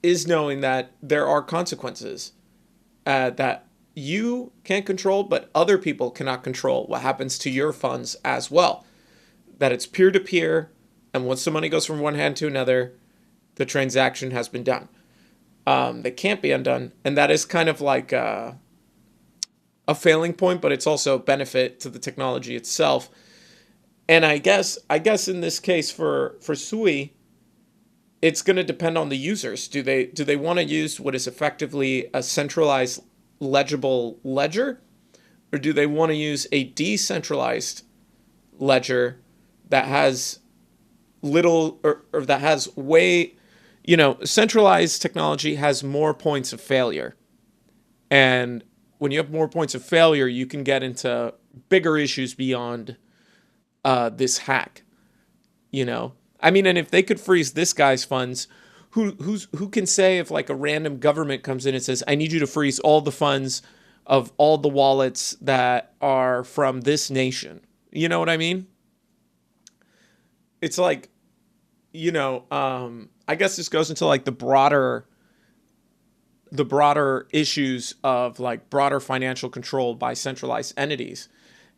is knowing that there are consequences that you can't control, but other people cannot control what happens to your funds as well. That it's peer-to-peer, and once the money goes from one hand to another, the transaction has been done. That can't be undone, and that is kind of like a failing point, but it's also a benefit to the technology itself. And I guess in this case for Sui, it's going to depend on the users. Do they want to use what is effectively a centralized legible ledger, or do they want to use a decentralized ledger that has little or that has way, centralized technology has more points of failure. And when you have more points of failure, you can get into bigger issues beyond this hack. I mean, and if they could freeze this guy's funds, who can say if like a random government comes in and says, I need you to freeze all the funds of all the wallets that are from this nation? You know what I mean? It's like, I guess this goes into like the broader issues of like broader financial control by centralized entities.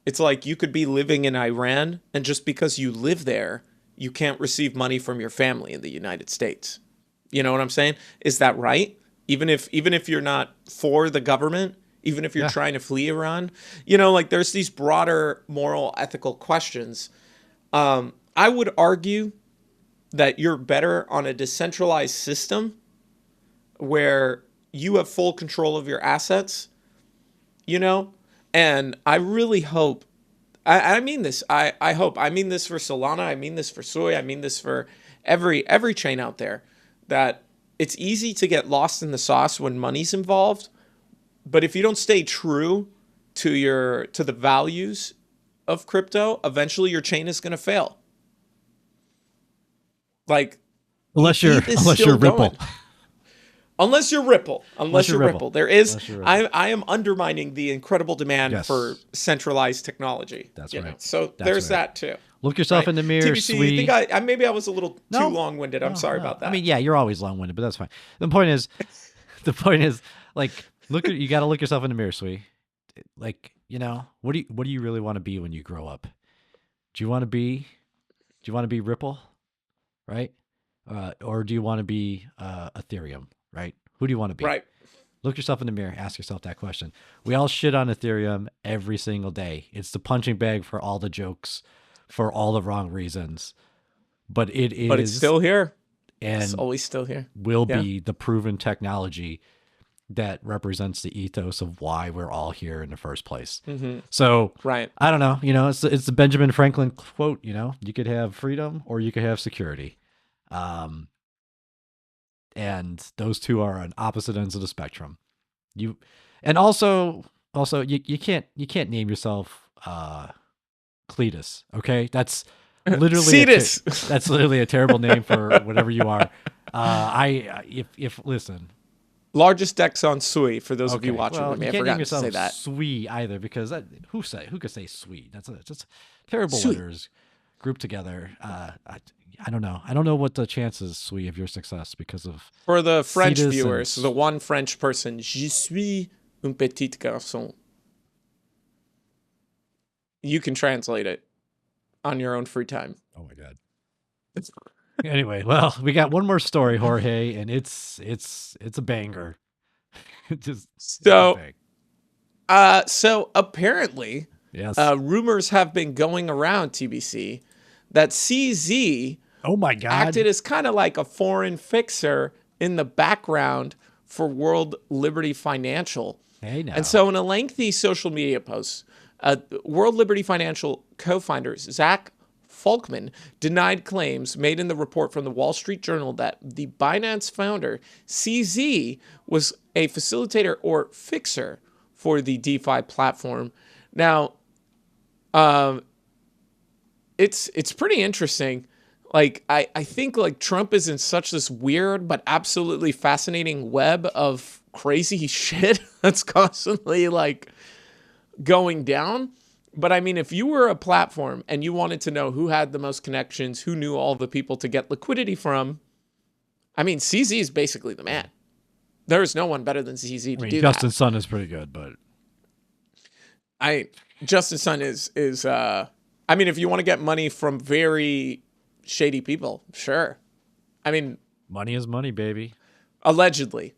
It's like you could be living in Iran, and just because you live there, you can't receive money from your family in the United States. You know what I'm saying? Is that right? Even if you're not for the government, even if you're trying to flee Iran, like there's these broader moral, ethical questions. I would argue that you're better on a decentralized system where you have full control of your assets, and I really hope, I mean this, I hope, I mean this for Solana, I mean this for Sui, I mean this for every chain out there, that it's easy to get lost in the sauce when money's involved, but if you don't stay true to the values of crypto, eventually your chain is going to fail. Like, Unless you're Ripple. Going. Unless you're Ripple. Unless you're Ripple. There is, I am undermining the incredible demand for centralized technology. That's right. Know? So there's that too. Look yourself in the mirror, TBC, sweet. You think maybe I was a little too long-winded. I'm sorry about that. I mean, yeah, you're always long-winded, but that's fine. The point is, like, you got to look yourself in the mirror, sweet. Like, you know, what do you really want to be when you grow up? Do you want to be Ripple, right? Or do you want to be Ethereum, right? Who do you want to be? Right. Look yourself in the mirror. Ask yourself that question. We all shit on Ethereum every single day. It's the punching bag for all the jokes, for all the wrong reasons. But it's still here. And it's always still here. Will be the proven technology that represents the ethos of why we're all here in the first place. Mm-hmm. So right. I don't know. You know, it's the Benjamin Franklin quote. You know, you could have freedom or you could have security. And those two are on opposite ends of the spectrum. You can't name yourself Cletus. Okay, that's literally Cetus. That's literally a terrible name for whatever you are. Listen, largest DEX on Sui for those of you watching. Well, I can't name forgot to yourself say that Sui either because who could say Sui? That's just terrible Sui. letters grouped together. I don't know. I don't know what the chances, Sui, of your success because of for the French Cetus viewers. The one French person, je suis un petit garçon. You can translate it on your own free time. Oh my god. Anyway, well, we got one more story, Jorge, and it's a banger. So apparently, yes, rumors have been going around TBC that CZ oh my god acted as kind of like a foreign fixer in the background for World Liberty Financial. Hey now. And so in a lengthy social media post, World Liberty Financial co-founders Zach Falkman denied claims made in the report from the Wall Street Journal that the Binance founder, CZ, was a facilitator or fixer for the DeFi platform. Now, it's pretty interesting. Like, I think like Trump is in such this weird but absolutely fascinating web of crazy shit that's constantly like going down. But I mean, if you were a platform and you wanted to know who had the most connections, who knew all the people to get liquidity from, I mean, CZ is basically the man. There is no one better than CZ to do that. Justin Sun is pretty good, but Justin Sun is I mean, if you want to get money from very shady people, sure. I mean, money is money, baby. Allegedly.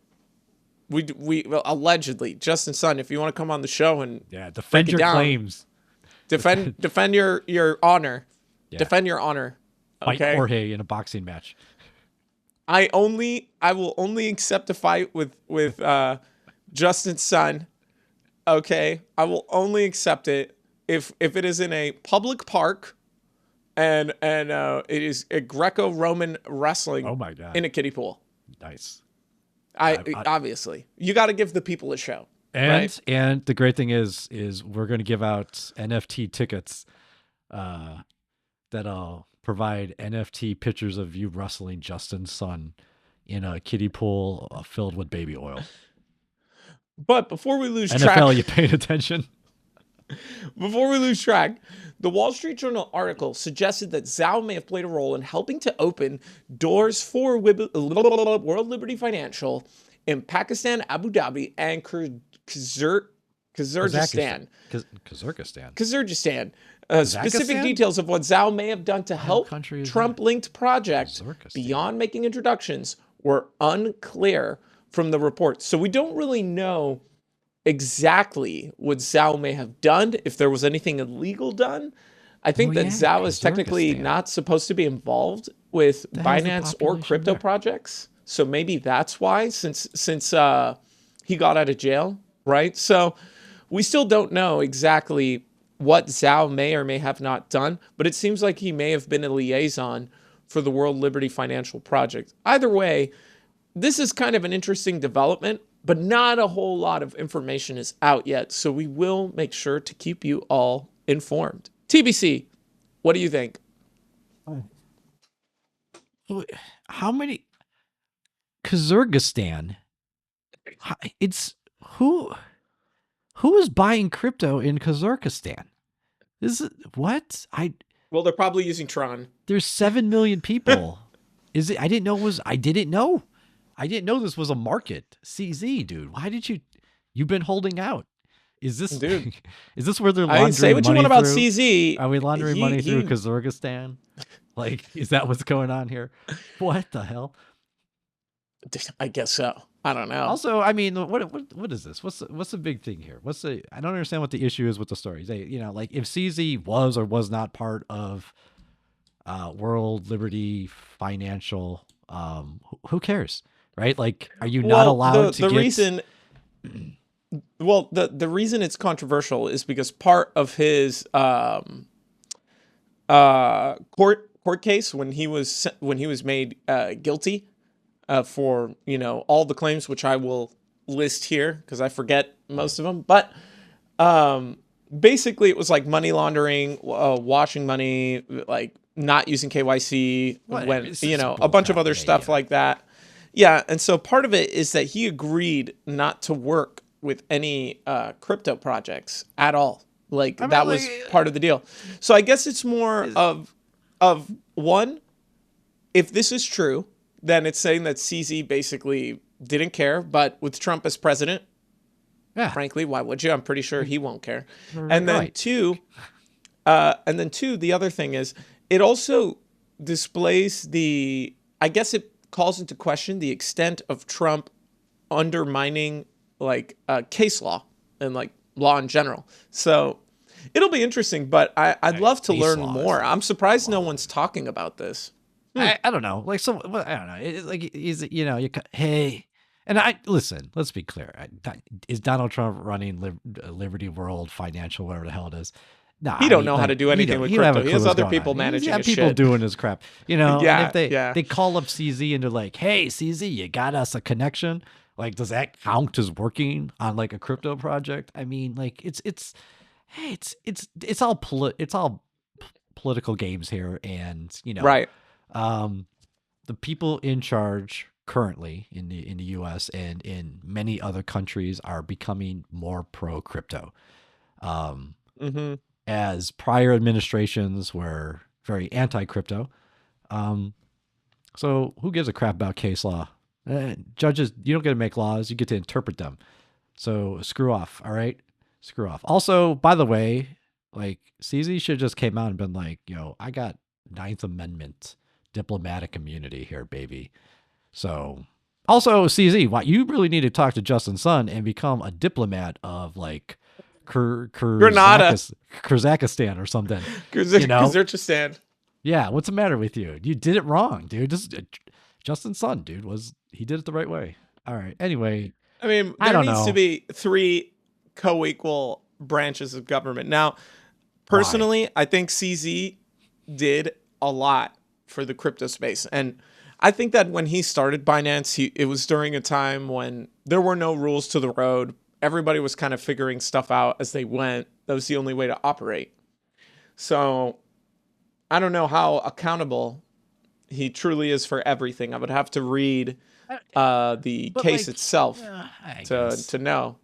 Well, allegedly, Justin Sun, if you want to come on the show and defend your claims. Defend your honor. Yeah. Defend your honor. Fight Okay. Jorge in a boxing match. I will only accept a fight with Justin Sun. Okay. I will only accept it if it is in a public park and it is a Greco-Roman wrestling oh my God. in a kiddie pool. Nice. Obviously you got to give the people a show. And the great thing is we're going to give out NFT tickets that'll provide NFT pictures of you wrestling Justin Sun in a kiddie pool filled with baby oil. But before we lose NFL, track, you paying attention? Before we lose track, the Wall Street Journal article suggested that Zhao may have played a role in helping to open doors for World Liberty Financial in Pakistan, Abu Dhabi, and Kyrgyzstan. Specific details of what Zhao may have done to help Trump-linked projects beyond making introductions were unclear from the report. So we don't really know exactly what Zhao may have done, if there was anything illegal done. I think that Zhao is technically not supposed to be involved with Binance or crypto projects. So maybe that's why, since he got out of jail, right? So we still don't know exactly what Zhao may or may have not done, but it seems like he may have been a liaison for the World Liberty Financial Project. Either way, this is kind of an interesting development, but not a whole lot of information is out yet, so we will make sure to keep you all informed. TBC, what do you think? How many? Kyrgyzstan. It's who is buying crypto in Kyrgyzstan? Is it what? Well, they're probably using Tron. There's 7 million people. Is it? I didn't know this was a market. CZ, dude. Why did you've been holding out? Is this Dude? Is this where they're I laundering didn't say what you money want about through? CZ. Are we laundering money through Kyrgyzstan? Like, is that what's going on here? What the hell? I guess so. I don't know. Also, I mean, what is this? What's the big thing here? I don't understand what the issue is with the stories. Like if CZ was or was not part of World Liberty Financial, who cares, right? Like, are you not allowed to the get... reason? Well, the reason it's controversial is because part of his court case when he was made guilty for all the claims, which I will list here because I forget most of them, but basically it was like money laundering, washing money, like not using KYC, a bunch of other stuff like that. Yeah, and so part of it is that he agreed not to work with any crypto projects at all. Like, that was part of the deal. So I guess it's more of one, if this is true, then it's saying that CZ basically didn't care, but with Trump as president, frankly, why would you? I'm pretty sure he won't care. And then two, the other thing is, it also displays I guess it calls into question the extent of Trump undermining case law and like law in general. So it'll be interesting, but I'd love to learn more. I'm surprised no one's talking about this. I don't know. Like, I don't know. It's like, hey, and listen, let's be clear. Is Donald Trump running Liberty World Financial, whatever the hell it is? No, he don't know how to do anything with crypto. He has other people managing his people shit. doing his crap. And if yeah. they call up CZ and they're like, hey, CZ, you got us a connection. Like, does that count as working on like a crypto project? I mean, like, it's all political games here, and right. The people in charge currently in the U.S. and in many other countries are becoming more pro crypto. As prior administrations were very anti crypto. So who gives a crap about case law? Judges, you don't get to make laws, you get to interpret them. So screw off, all right? Screw off. Also, by the way, like, CZ should just came out and been like, I got 9th Amendment diplomatic immunity here, baby. So, also, CZ, you really need to talk to Justin Sun and become a diplomat of, like, Kyrgyzstan or something. Kyrgyzstan. Yeah, what's the matter with you? You did it wrong, dude. Justin Sun, dude, he did it the right way. All right. Anyway, I mean, there needs to be 3 co-equal branches of government. Now, personally, I think CZ did a lot for the crypto space. And I think that when he started Binance, it was during a time when there were no rules to the road. Everybody was kind of figuring stuff out as they went. That was the only way to operate. So I don't know how accountable he truly is for everything. I would have to read the case itself to know.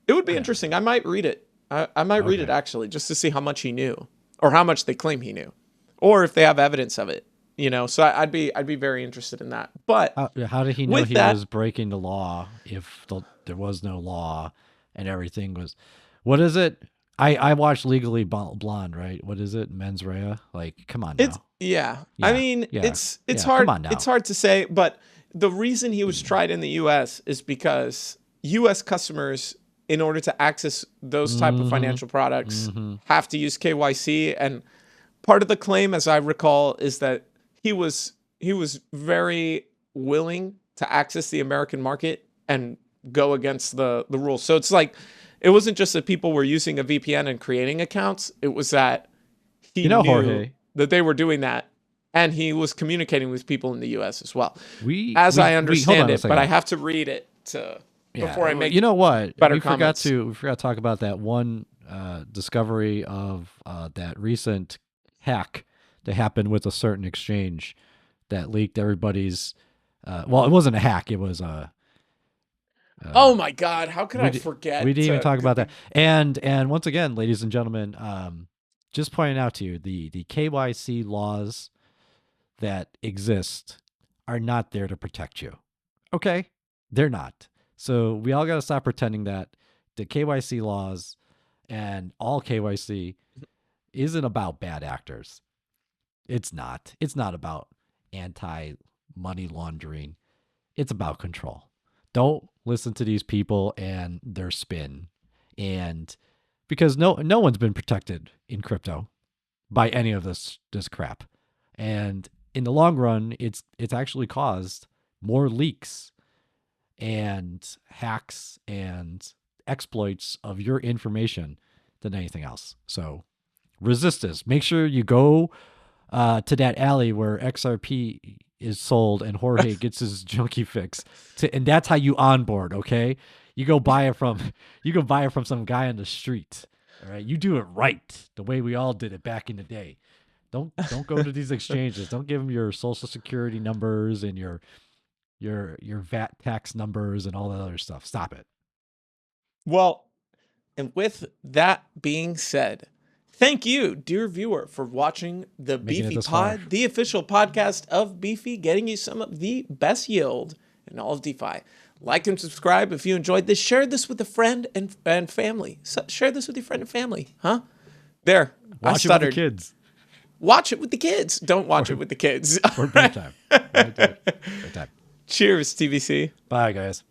It would be interesting. I might read it. I might read it, actually, just to see how much he knew or how much they claim he knew or if they have evidence of it. So I'd be very interested in that. But how did he know he was breaking the law if there was no law and everything was? What is it? I watched Legally Blonde, right? What is it? Mens rea? Like, come on now. I mean, it's hard. Come on now. It's hard to say, but the reason he was tried in the U.S. is because U.S. customers, in order to access those type of financial products, have to use KYC. And part of the claim, as I recall, is that he was very willing to access the American market and go against the rules. So it's like, it wasn't just that people were using a VPN and creating accounts. It was that he knew Jorge, that they were doing that, and he was communicating with people in the U.S. as well. I understand it, but I have to read it before I make. You know what? Better comments. We forgot to talk about that one discovery of that recent hack that happened with a certain exchange that leaked everybody's. Well, it wasn't a hack. It was a. Oh my God! How could I forget? We didn't even talk about that. And once again, ladies and gentlemen, just pointing out to you the KYC laws that exist are not there to protect you. Okay, they're not. So we all got to stop pretending that the KYC laws and all KYC isn't about bad actors. It's not. It's not about anti-money laundering. It's about control. Don't listen to these people and their spin. And because no one's been protected in crypto by any of this crap. And in the long run, it's actually caused more leaks and hacks and exploits of your information than anything else. So resist this. Make sure you go to that alley where XRP is sold and Jorge gets his junkie fix. And that's how you onboard, okay? You go buy it from some guy on the street. All right. You do it right, the way we all did it back in the day. Don't go to these exchanges. Don't give them your social security numbers and your VAT tax numbers and all that other stuff. Stop it. Well, and with that being said, thank you, dear viewer, for watching the Beefy Pod, the official podcast of Beefy, getting you some of the best yield in all of DeFi. Like and subscribe if you enjoyed this. Share this with a friend and family. Share this with your friend and family, huh? There, I Watch it stuttered. with the kids. Watch it with the kids. Don't watch it with the kids. For bedtime. Bedtime. Cheers, TBC. Bye, guys.